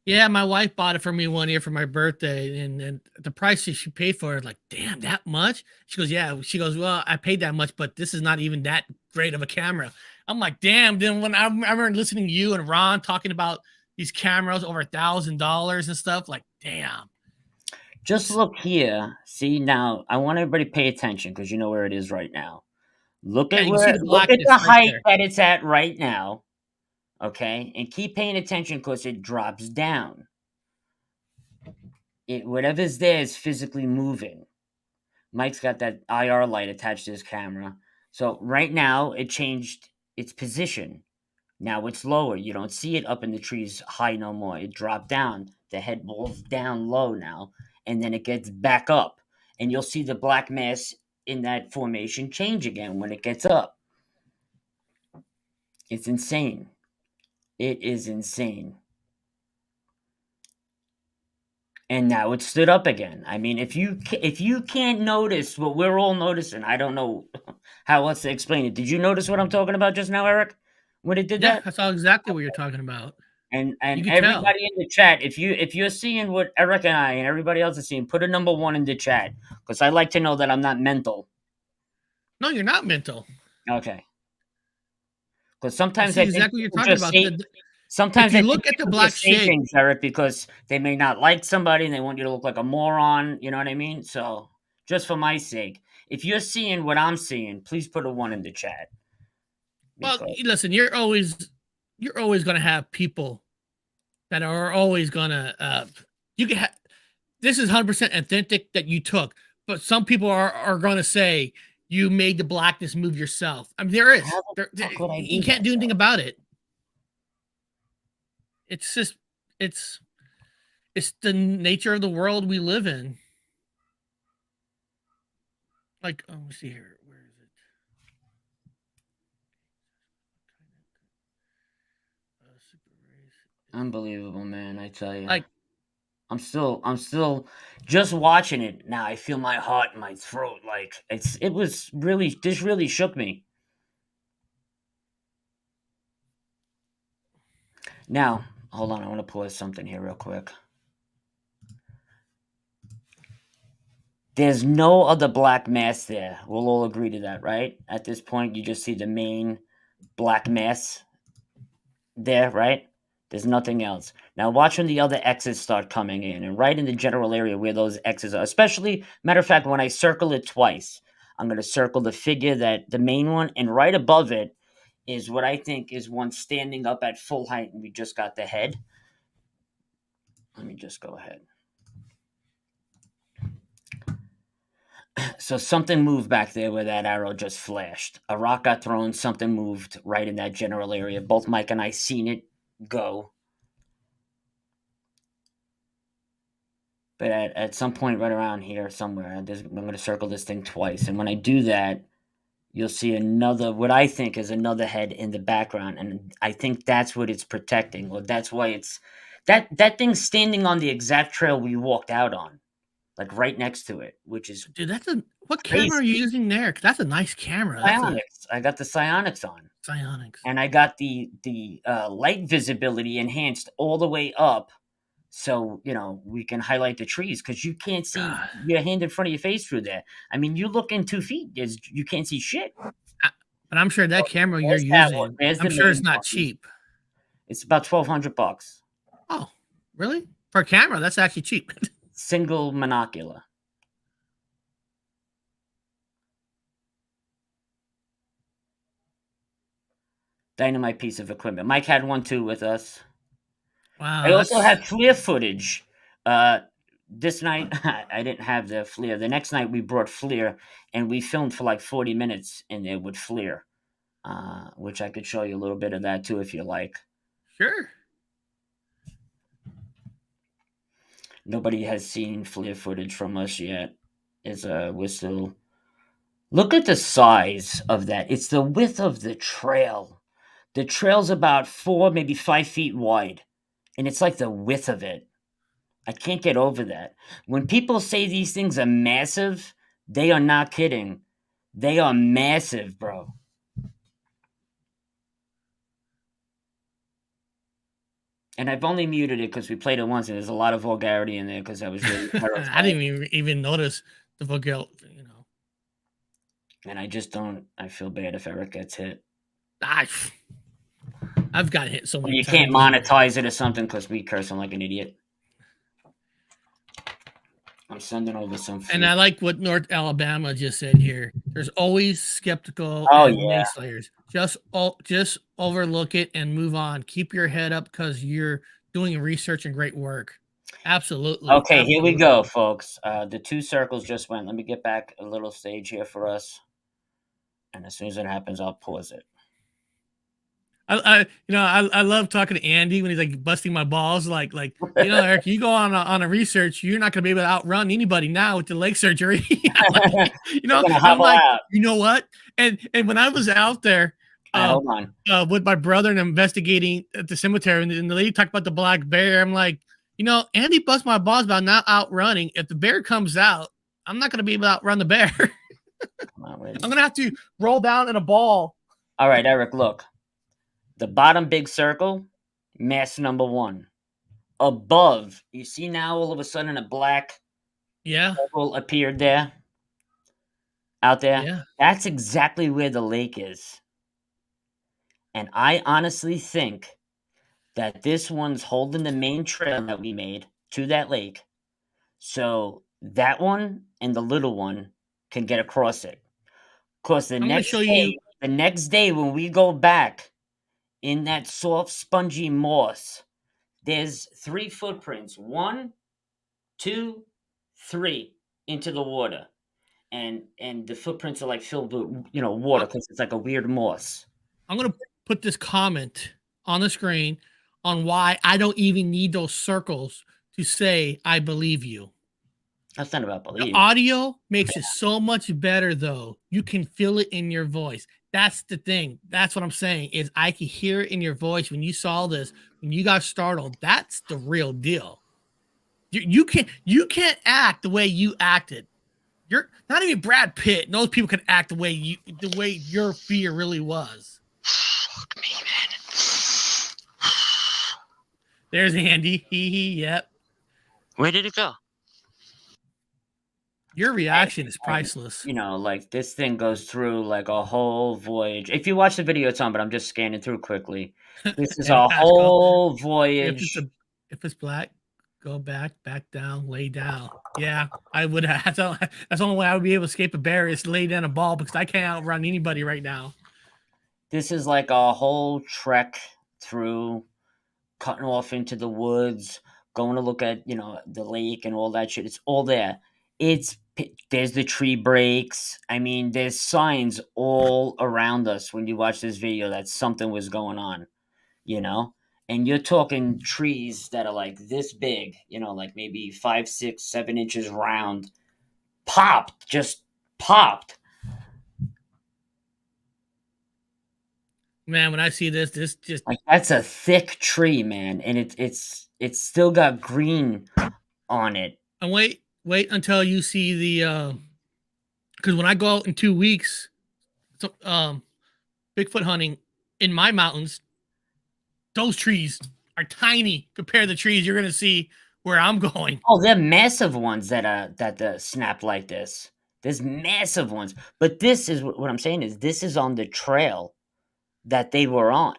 Yeah, my wife bought it for me one year for my birthday, and the price she paid for it, like, damn, that much? She goes, yeah. She goes, well, I paid that much, but this is not even that great of a camera. I'm like, damn. Then when I remember listening to you and Ron talking about these cameras over $1,000 and stuff, like, damn. just look here. See, now I want everybody to pay attention because you know where it is right now. Look Yeah, at you can see the look at blackness the right height there. that it's at right now. Okay, and keep paying attention because it drops down. Whatever's there is physically moving. Mike's got that IR light attached to his camera. So right now it changed its position. Now it's lower. You don't see it up in the trees high no more. It dropped down. The head rolls down low now, and then it gets back up. And you'll see the black mass in that formation change again when it gets up. It's insane. It is insane. And now it stood up again. I mean, if you can't notice what we're all noticing, I don't know how else to explain it. Did you notice what I'm talking about just now, Eric? When it did Yeah, that? I saw exactly what you're talking about. And You could tell. everybody in the chat, if you're seeing what Eric and I and everybody else is seeing, put a number 1 in the chat because I like to know that I'm not mental. No, you're not mental. Okay. Because I sometimes see I think exactly what you're people talking just about. say, sometimes If I you think look at the people black just say shape, things, Eric, because they may not like somebody and they want you to look like a moron. You know what I mean? So just for my sake, if you're seeing what I'm seeing, please put a 1 in the chat. well, Because listen, you're always going to have people that are always going to you can have this is 100% authentic that you took, but some people are going to say you made the blackness move yourself. I mean, there is how the fuck would I you do can't that, do though? anything about it. It's just it's the nature of the world we live in. Like, let me see here. Where is it? Super race. Unbelievable, man! I tell you. Like, I'm still just watching it now. I feel my heart in my throat. Like it was really, this really shook me. Now, hold on. I want to pause something here real quick. There's no other black mass there. We'll all agree to that, right? At this point, you just see the main black mass there, right? There's nothing else. Now watch when the other X's start coming in, and right in the general area where those X's are. Especially, matter of fact, when I circle it twice, I'm going to circle the figure, that the main one, and right above it is what I think is one standing up at full height, and we just got the head. Let me just go ahead. So something moved back there where that arrow just flashed. A rock got thrown, something moved right in that general area. Both Mike and I seen it go. But at some point right around here somewhere, I'm going to circle this thing twice. And when I do that, you'll see another, what I think is another head in the background. And I think that's what it's protecting. Or that's why it's, that thing's standing on the exact trail we walked out on. Like right next to it, which is Dude, what crazy. camera are you using there? Because that's a nice camera. That's Psionics. I got the Psionics on. Psionics. And I got the light visibility enhanced all the way up, so we can highlight the trees, because you can't see your hand in front of your face through there. I mean, you look in 2 feet, you can't see shit. But I'm sure that camera you're using, I'm sure it's not cheap. It's about $1,200. Oh, really? For a camera, that's actually cheap. Single monocular. Dynamite piece of equipment. Mike had one too with us. Wow. I also have FLIR footage. This night, I didn't have the FLIR. The next night, we brought FLIR, and we filmed for like 40 minutes in there with FLIR, which I could show you a little bit of that too if you like. Sure. Nobody has seen FLIR footage from us yet. We're still... Look at the size of that. It's the width of the trail. The trail's about 4, maybe 5 feet wide, and it's like the width of it. I can't get over that. When people say these things are massive, they are not kidding. They are massive, bro. And I've only muted it because we played it once, and there's a lot of vulgarity in there because I was really terrified. I didn't even notice the vulgarity, And I just don't. I feel bad if Eric gets hit. I've gotten hit so many You times. can't monetize it or something because we curse him like an idiot. I'm sending over some food. And I like what North Alabama just said here. There's always skeptical naysayers. Just overlook it and move on. Keep your head up because you're doing research and great work. Absolutely. Okay, Absolutely. here we go, folks. The 2 circles just went. Let me get back a little stage here for us. And as soon as it happens, I'll pause it. I love talking to Andy when he's like busting my balls. Like Eric, you go on a research, you're not gonna be able to outrun anybody now with the leg surgery. I'm like, you know what? And when I was out there, hold on, with my brother and investigating at the cemetery, and the lady talked about the black bear, I'm like, Andy bust my balls about not outrunning. If the bear comes out, I'm not gonna be able to outrun the bear. I'm gonna have to roll down in a ball. All right, Eric, look. The bottom big circle, mass number 1. Above, you see now all of a sudden a black circle appeared there, out there. Yeah. That's exactly where the lake is. And I honestly think that this one's holding the main trail that we made to that lake. So that one and the little one can get across it. Of course, the next day when we go back, in that soft, spongy moss, there's 3 footprints. 1, 2, 3 into the water. And the footprints are like filled with, water because it's like a weird moss. I'm going to put this comment on the screen on why I don't even need those circles to say I believe you. That's not about belief. The audio makes it so much better, though. You can feel it in your voice. That's the thing. That's what I'm saying is I can hear it in your voice when you saw this, when you got startled. That's the real deal. You can't act the way you acted. You're not even Brad Pitt. Those people can act the way your fear really was. Fuck me, man. There's Andy. Yep. Where did it go? Your reaction is priceless. Like this thing goes through like a whole voyage. If you watch the video, it's on, but I'm just scanning through quickly. This is a whole voyage. If it's black, go back down, lay down. Yeah, I would have. That's the only way I would be able to escape a bear is lay down a ball because I can't outrun anybody right now. This is like a whole trek through, cutting off into the woods, going to look at, the lake and all that shit. It's all there. There's the tree breaks. I mean, there's signs all around us when you watch this video that something was going on, you know? And you're talking trees that are like this big, like maybe 5, 6, 7 inches round, just popped. Man, when I see this just Like, that's a thick tree, man, and it's still got green on it. and wait until you see the because when I go out in 2 weeks, so, Bigfoot hunting in my mountains, those trees are tiny compared to the trees you're gonna see where I'm going. Oh, they're massive ones that snap like this. There's massive ones, but this is what I'm saying is this is on the trail that they were on.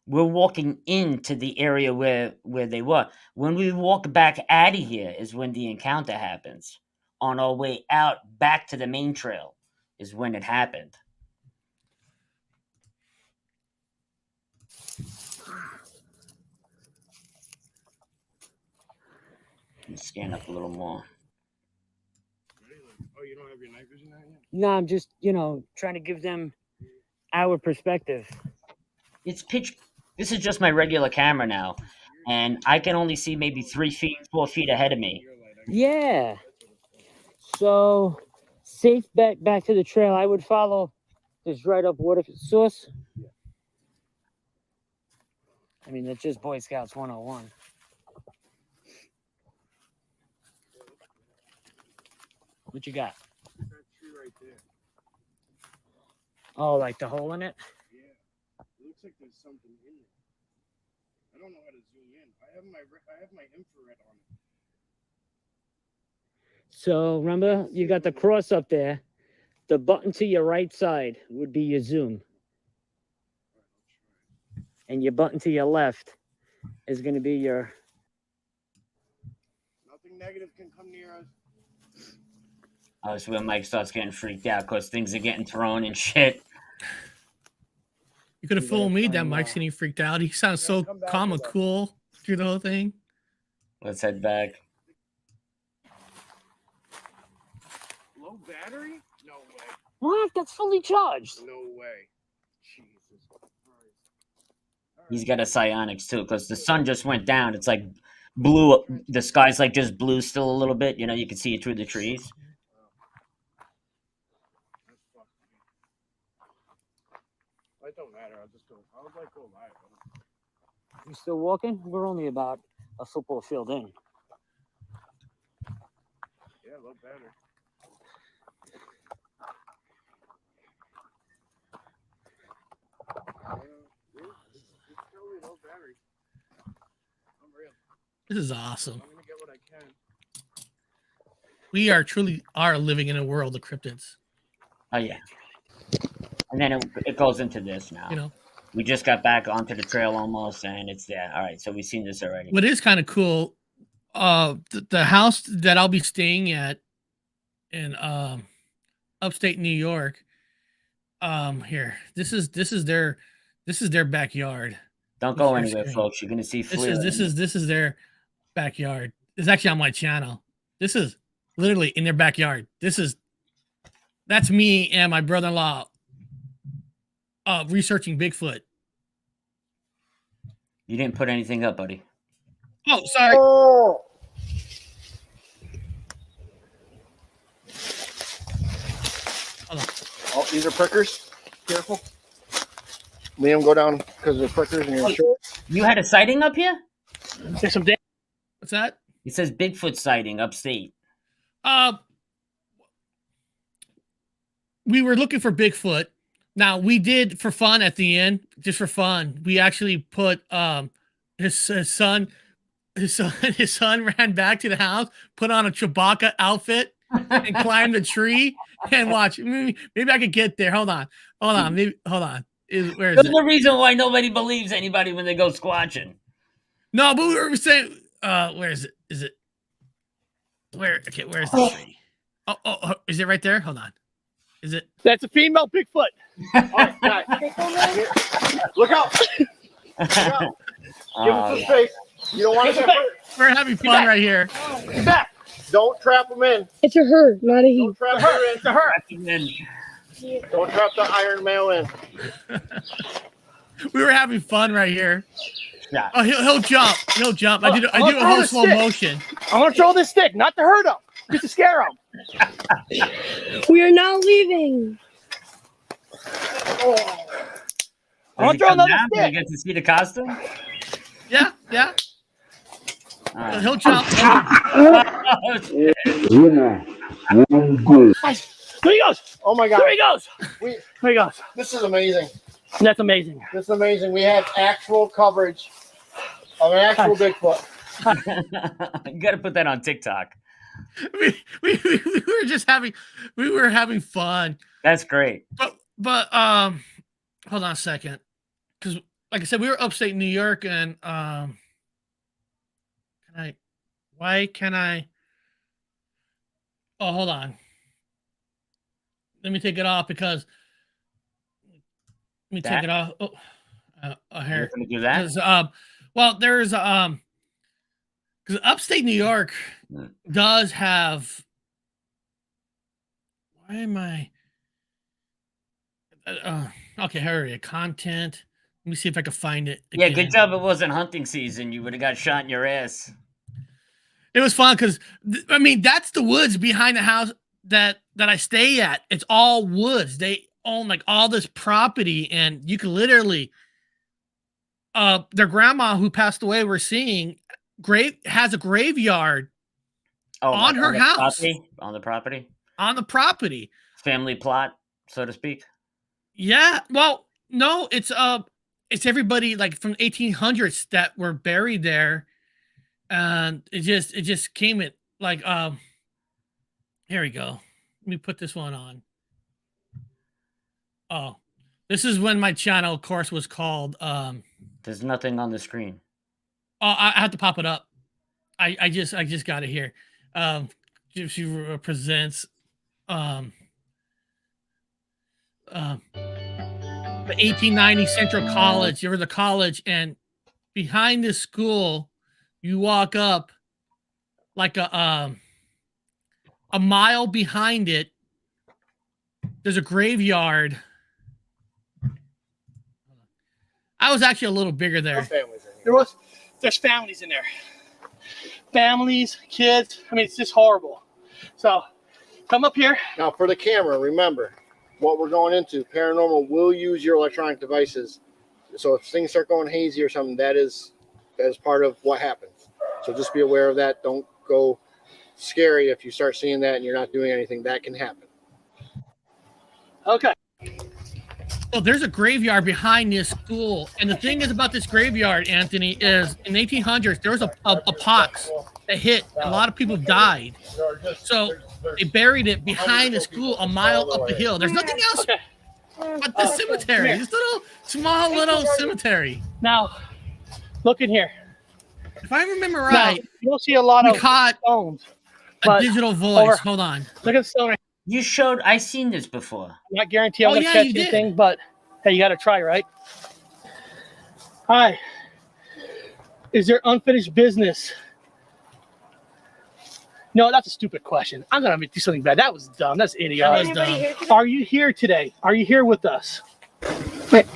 We're walking into the area where they were. When we walk back out of here is when the encounter happens. On our way out back to the main trail is when it happened. Let me scan up a little more. Oh, you don't have your night vision out yet? No, I'm just, trying to give them our perspective. It's pitch. This is just my regular camera now, and I can only see maybe 3 feet, 4 feet ahead of me. Yeah. So, safe bet back to the trail. I would follow this right up water source. I mean, that's just Boy Scouts 101. What you got? That tree right there. Oh, like the hole in it? Yeah. It looks like there's something in it. I don't know how to zoom in. I have my infrared on it. So remember, you got the cross up there. The button to your right side would be your zoom. And your button to your left is going to be your... Nothing negative can come near us. Oh, it's when Mike starts getting freaked out because things are getting thrown and shit. You could have You fooled gotta me that find Mike's out. getting freaked out. He sounds so come back calm and with us. cool through the whole thing. Let's head back. Low battery? No way. What? That's fully charged. No way. Jesus Christ. He's got a psionics too because the sun just went down. It's like blue. The sky's like just blue still a little bit. You can see it through the trees. That's fucked. It don't matter. I'll like go live. You still walking? We're only about a football field in. Yeah, low battery. It's totally low battery. Unreal. This is awesome. I'm gonna get what I can. We truly are living in a world of cryptids. Oh yeah. And then it goes into this now. We just got back onto the trail almost, and it's there. All right, so we've seen this already. What is kind of cool, the house that I'll be staying at in upstate New York. Here, this is their backyard. Don't go anywhere, folks. You're gonna see Fleur. This is their backyard. It's actually on my channel. This is literally in their backyard. That's me and my brother-in-law researching Bigfoot. You didn't put anything up, buddy. Oh, sorry. Hold on. Oh, these are prickers. Careful. Liam, go down because they're prickers in your shirt. You had a sighting up here? There's some What's that? It says Bigfoot sighting upstate. We were looking for Bigfoot. Now we did for fun at the end, just for fun. We actually put his son ran back to the house, put on a Chewbacca outfit, and climbed the tree and watch. Maybe I could get there. Hold on. Maybe hold on. Where is That's it? the reason why nobody believes anybody when they go squatching. No, but we were saying, where is it? Is it where? Okay, where's the tree? Oh, is it right there? Hold on. Is it? That's a female Bigfoot. All right, guys. Look out. Look out. Give him some space. You don't want to get hurt. We're having fun right here. Get back. Don't trap him in. It's a her, not a he. Don't trap her in. It's a her. Don't trap the Iron Male in. We were having fun right here. Yeah. Oh, he'll jump. He'll jump. I do a whole slow motion. I'm going to throw this stick, not to hurt him. Just to scare him. We are now leaving. Oh. I'm going to throw another Do you stick. get to see the costume? Yeah. All right. He'll jump. There he goes. Oh my God. There he goes. There he goes. This is amazing. That's amazing. This is amazing. We have actual coverage of an actual Bigfoot. You got to put that on TikTok. We were just having fun. That's great. But hold on a second, because like I said, we were upstate New York, and why can I? Oh, hold on. Let me take it off because. Let me take it off. Oh, here. You're gonna do that? Well, there's because upstate New York does have. Why am I? Okay, hurry. Content. Let me see if I can find it. Yeah, again. good job. It wasn't hunting season. You would have got shot in your ass. It was fun because I mean that's the woods behind the house that I stay at. It's all woods. They own like all this property, and you can literally. Their grandma who passed away, we're seeing, has a graveyard on her house. On the property. On the property. Family plot, so to speak. Yeah. Well, no, it's everybody like from 1800s that were buried there, and it just came at like here we go. Let me put this one on. Oh, this is when my channel, of course, was called. There's nothing on the screen. Oh, I have to pop it up. I just got it here. She represents the 1890 Central College. There was a college, and behind this school, you walk up like a mile behind it. There's a graveyard. I was actually a little bigger there. There's families in there. Families, kids. I mean, it's just horrible. So, come up here. Now, for the camera, remember what we're going into. Paranormal will use your electronic devices. So, if things start going hazy or something, that is part of what happens. So, just be aware of that. Don't go scary if you start seeing that and you're not doing anything. That can happen. Okay. Oh, there's a graveyard behind this school, and the thing is about this graveyard, Anthony, is in the 1800s there was a pox that hit. A lot of people died, so they buried it behind the school, a mile up the hill. There's nothing else but the cemetery. This small little cemetery. Now, look in here. If I remember right, now, you'll see a lot of stones. A digital voice. Hold on. Look at the stone. You showed. I seen this before. I'm not guarantee I'm going to catch anything, but hey, you got to try, right? Hi. Is there unfinished business? No, that's a stupid question. I'm going to do something bad. That was dumb. That's idiotic. That was dumb. Are you here today? Are you here with us? Wait.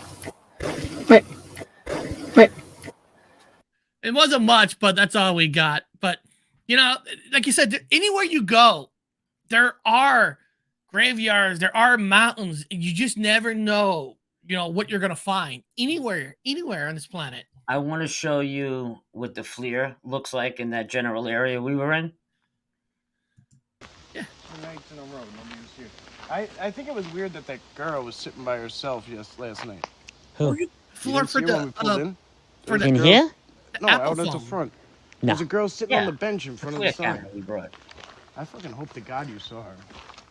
It wasn't much, but that's all we got. But, you know, like you said, anywhere you go, there are graveyards, there are mountains, and you just never know, what you're going to find anywhere on this planet. I want to show you what the FLIR looks like in that general area we were in. Yeah. 2 nights in a row, nobody was here. I think it was weird that girl was sitting by herself last night. Who? Floor for the in here? No, out at the front. No. There's a girl sitting on the bench in front of the sign. We brought. I fucking hope to God you saw her.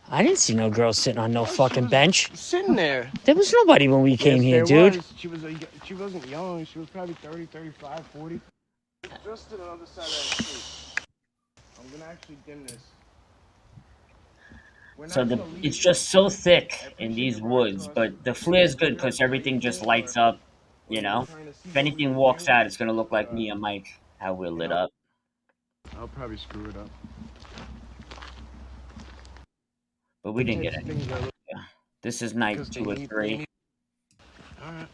I didn't see no girl sitting on no fucking bench. Sitting there. There was nobody when we came here, dude. She wasn't young. She was probably 30, 35, 40. Just to the other side of that street. I'm going to actually dim this. So it's just so thick in these woods, but the flare's good because everything just lights up. You know, if anything walks out, it's gonna look like me and Mike, how we're lit up. I'll probably screw it up. But we didn't get any. Yeah. This is night 2 or 3. All right.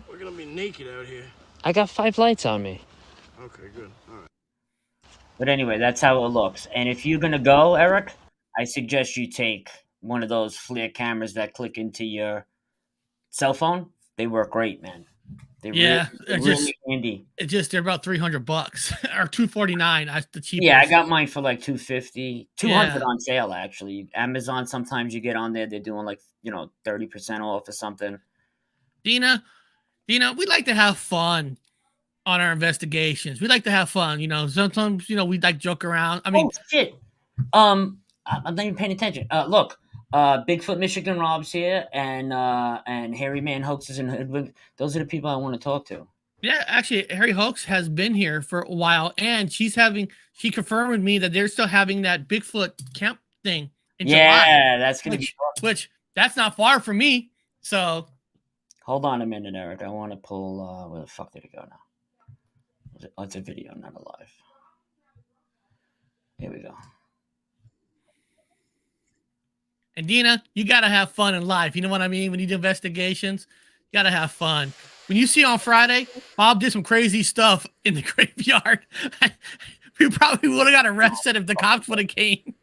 We're gonna be naked out here. I got 5 lights on me. Okay, good. All right. But anyway, that's how it looks. And if you're gonna go, Eric, I suggest you take one of those flare cameras that click into your cell phone. They work great, man. They're really handy. It's just they're about $300 or $249. That's the cheapest. Yeah, I got mine for like $250, $200 on sale actually. Amazon, sometimes you get on there, they're doing like 30% off or something. Dina, we like to have fun on our investigations. We like to have fun. Sometimes we like joke around. I mean, oh shit. I'm not even paying attention. Look, Bigfoot Michigan Rob's here, and Hairy Man Hoaxes and Hoodwink. Those are the people I want to talk to. Yeah, actually, Harry Hoax has been here for a while, and she confirmed with me that they're still having that Bigfoot camp thing in July. Yeah, that's gonna be fun. Which that's not far from me. So hold on a minute, Eric. I want to pull. Where the fuck did it go now? Oh, it's a video, not a live. Here we go. And Dina, you gotta have fun in life. You know what I mean? When you do investigations, you gotta have fun. When you see on Friday, Bob did some crazy stuff in the graveyard. We probably would have got arrested if the cops would have came.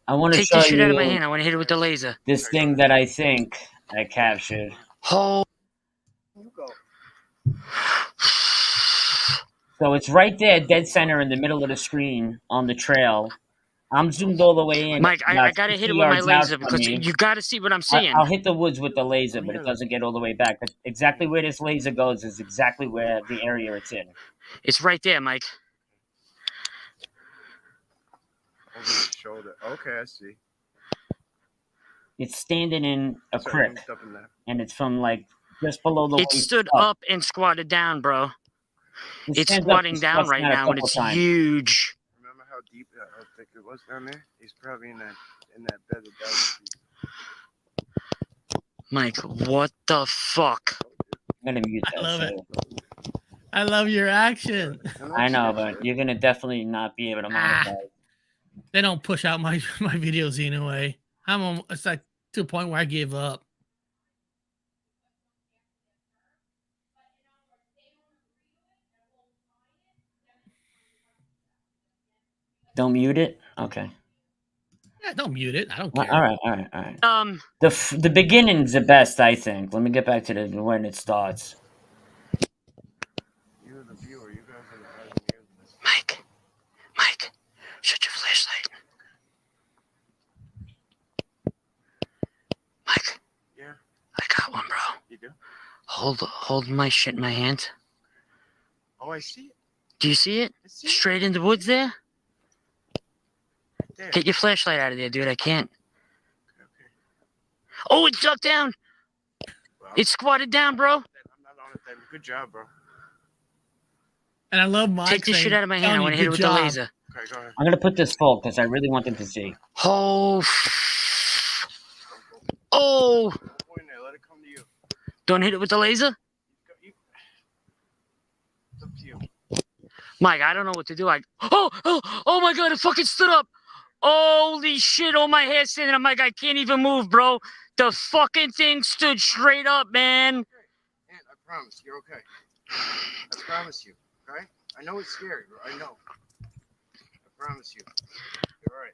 I want to take show the shit you out of my hand. I want to hit it with the laser. This thing that I think I captured. Oh. So it's right there, dead center in the middle of the screen on the trail. I'm zoomed all the way in. Mike, I gotta hit it with my laser because you gotta see what I'm seeing. I'll hit the woods with the laser, but it doesn't get all the way back. But exactly where this laser goes is exactly where the area it's in. It's right there, Mike. Over the shoulder. Okay, I see. It's standing in a creek, and it's from like just below the. It stood up and squatted down, bro. It's squatting down right now, and it's huge. Remember how deep, how thick it was down there? He's probably in that bed of dust. Mike, what the fuck? I'm gonna mute that. I love it. I love your action. I know, but you're gonna definitely not be able to monetize. They don't push out my videos anyway. It's like to a point where I gave up. Don't mute it? Okay. Yeah, don't mute it. I don't care. All right. The beginning's the best, I think. Let me get back to when it starts. You're the viewer. You guys are the eyes. Mike, shut your flashlight. Mike. Yeah. I got one, bro. You do? Hold my shit in my hand. Oh, I see it. Do you see it? I see it. Straight in the woods there? There. Get your flashlight out of there, dude. I can't. Okay. Oh, it ducked down. Well, It squatted down, bro. I'm not on it then. Good job, bro. And I love Mike. Take this shit out of my hand. I want to hit it with the laser. Okay, go ahead. I'm gonna put this full because I really want them to see. Oh. Oh. Don't point there. Let it come to you. Don't hit it with the laser? It's up to you. Mike, I don't know what to do. Oh my God, it fucking stood up. Holy shit, oh my hair's standing up. Mike, I can't even move, bro. The fucking thing stood straight up, man. Man, I promise you're okay. I promise you, okay? I know it's scary, bro. I know. I promise you. You're all right.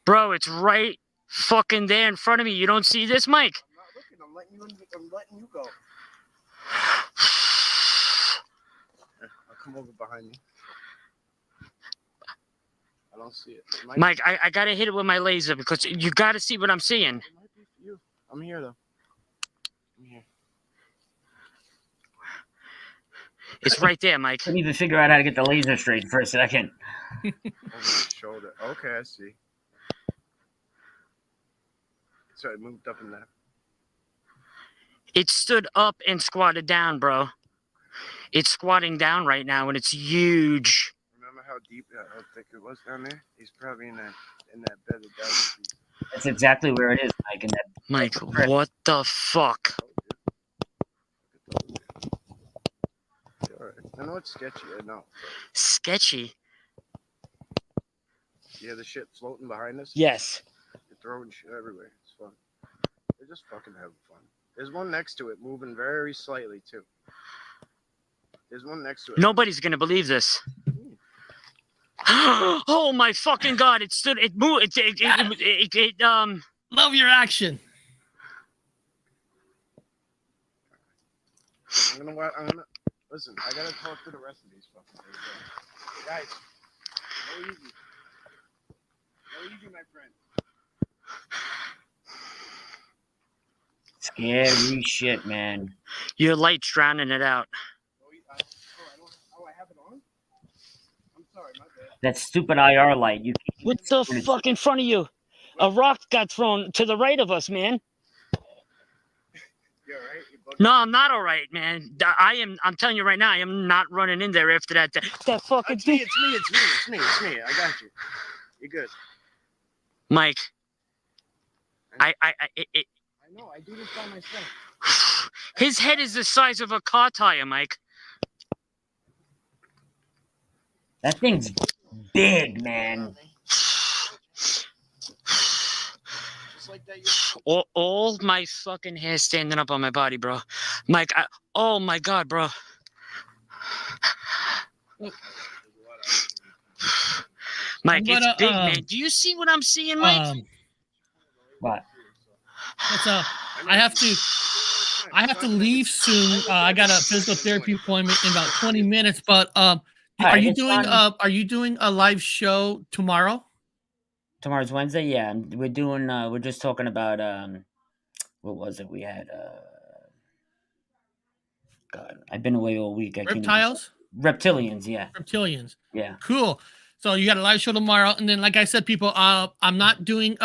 Bro, it's right fucking there in front of me. You don't see this, Mike? I'm not looking. I'm letting you go. I'll come over behind you. I don't see it. Mike, I gotta hit it with my laser because you gotta see what I'm seeing. It might be for you. I'm here, though. I'm here. It's right there, Mike. Couldn't even figure out how to get the laser straight for a second. Over the shoulder. Okay, I see. So it moved up in that. It stood up and squatted down, bro. It's squatting down right now, and it's huge. Remember how deep, how thick it was down there? He's probably in that bed of dinosaurs. That's exactly where it is, Mike. In that Mike, what the fuck? Alright. I know it's sketchy, I know. Sketchy. Yeah, the shit floating behind us. Yes. They're throwing shit everywhere. It's fun. They're just fucking having fun. There's one next to it moving very slightly too. There's one next to it. Nobody's gonna believe this. Oh my fucking god! It stood. It moved. Love your action. I'm gonna listen. I gotta talk to the rest of these fucking things. Guys, no easy. No easy, my friend. scary shit, man. Your light's drowning it out. I have it on? I'm sorry, my bad. That stupid IR light. You. What the fuck in front of you? A rock got thrown to the right of us, man. You all right? You bugged No, I'm not all right, man. I'm telling you right now, I am not running in there after that fucking It's me, thing. it's me. I got you. You're good. Mike, I know, I do this by myself. his head is the size of a car tire, Mike. That thing's big, man. Just like that. All my fucking hair standing up on my body, bro. Mike, oh my god, bro. Mike, it's big, man. Do you see what I'm seeing, Mike? What? I have to leave soon. I got a physical therapy appointment in about 20 minutes. But are you doing a live show tomorrow? Tomorrow's Wednesday. Yeah, we're doing. We're just talking about what was it? We had God, I've been away all week. Reptiles? Reptilians. Yeah. Reptilians. Yeah. Cool. So you got a live show tomorrow, and then, like I said, people, I'm not doing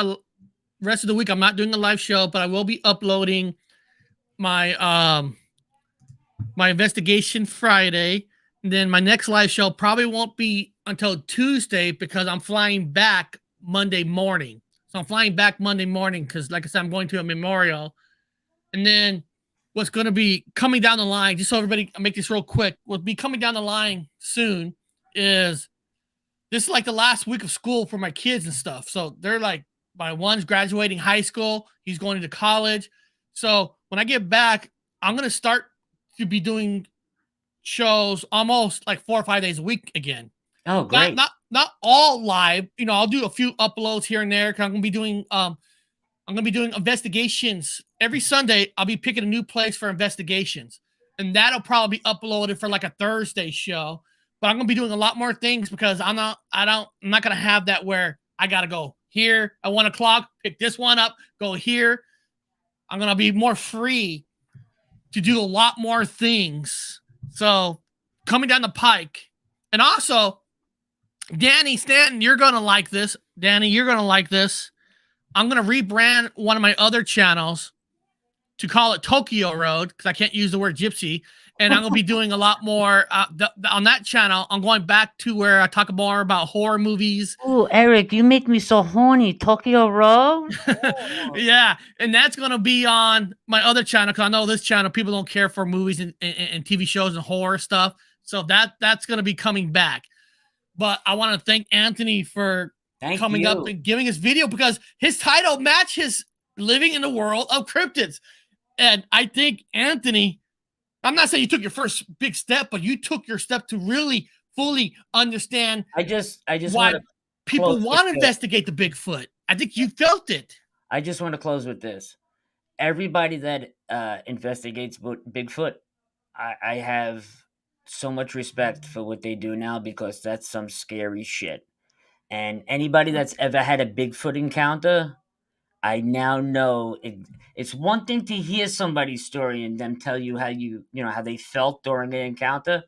rest of the week. I'm not doing a live show, but I will be uploading my my investigation Friday. And then my next live show probably won't be until Tuesday because I'm flying back Monday morning. So I'm flying back Monday morning because, like I said, I'm going to a memorial. And then what's going to be coming down the line, just so everybody, I'll make this real quick, what'll be coming down the line soon is this is like the last week of school for my kids and stuff. So they're like, my one's graduating high school. He's going to college. So when I get back, I'm going to start to be doing shows almost like 4 or 5 days a week again. Oh, great. Not all live. You know, I'll do a few uploads here and there. Cause I'm going to be doing investigations every Sunday. I'll be picking a new place for investigations, and that'll probably be uploaded for like a Thursday show. But I'm going to be doing a lot more things because I'm not going to have that where I got to go here at 1 o'clock, pick this one up, go here. I'm going to be more free to do a lot more things. So coming down the pike. And also, Danny Stanton, you're going to like this. Danny, you're going to like this. I'm going to rebrand one of my other channels to call it Tokyo Road because I can't use the word gypsy. And I'm going to be doing a lot more on that channel. I'm going back to where I talk more about horror movies. Oh, Eric, you make me so horny. Tokyo Road? Yeah. And that's going to be on my other channel because I know this channel, people don't care for movies and TV shows and horror stuff. So that's going to be coming back. But I want to thank Anthony for coming up and giving his video because his title matches Living in the World of Cryptids. And I think Anthony, I'm not saying you took your first big step, but you took your step to really fully understand I just why people want to investigate the Bigfoot. I think you felt it. I just want to close with this. Everybody that investigates Bigfoot, I have so much respect for what they do now because that's some scary shit. And anybody that's ever had a Bigfoot encounter, I now know it's one thing to hear somebody's story and them tell you how they felt during an encounter,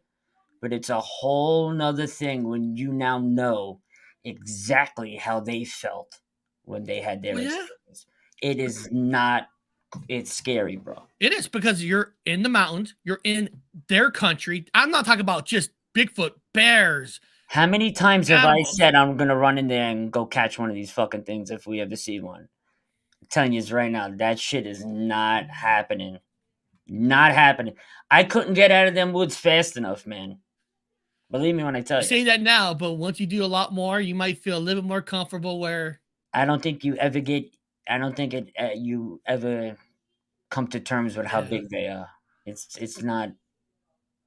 but it's a whole nother thing when you now know exactly how they felt when they had their experience. It is not, it's scary, bro. It is because you're in the mountains, you're in their country. I'm not talking about just Bigfoot, bears, How many times have I Animals. said I'm gonna run in there and go catch one of these fucking things if we ever see one? I'm telling you right now, that shit is not happening. Not happening. I couldn't get out of them woods fast enough, man. Believe me when I tell You you. say that now, but once you do a lot more, you might feel a little bit more comfortable where I don't think you ever get. I don't think you ever come to terms with how yeah. big they are. It's not.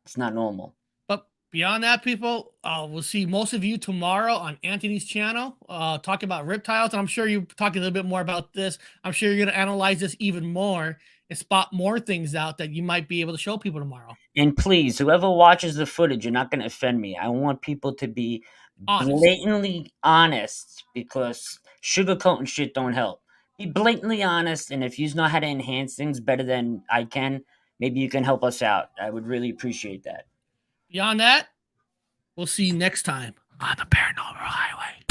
It's not normal. But beyond that, people, we'll see most of you tomorrow on Anthony's channel, talking about reptiles. And I'm sure you're talking a little bit more about this. I'm sure you're going to analyze this even more and spot more things out that you might be able to show people tomorrow. And please, whoever watches the footage, you're not going to offend me. I want people to be Honest. blatantly honest because sugarcoating shit don't help. Be blatantly honest, and if you know how to enhance things better than I can, maybe you can help us out. I would really appreciate that. Beyond that, we'll see you next time on the Paranormal Highway.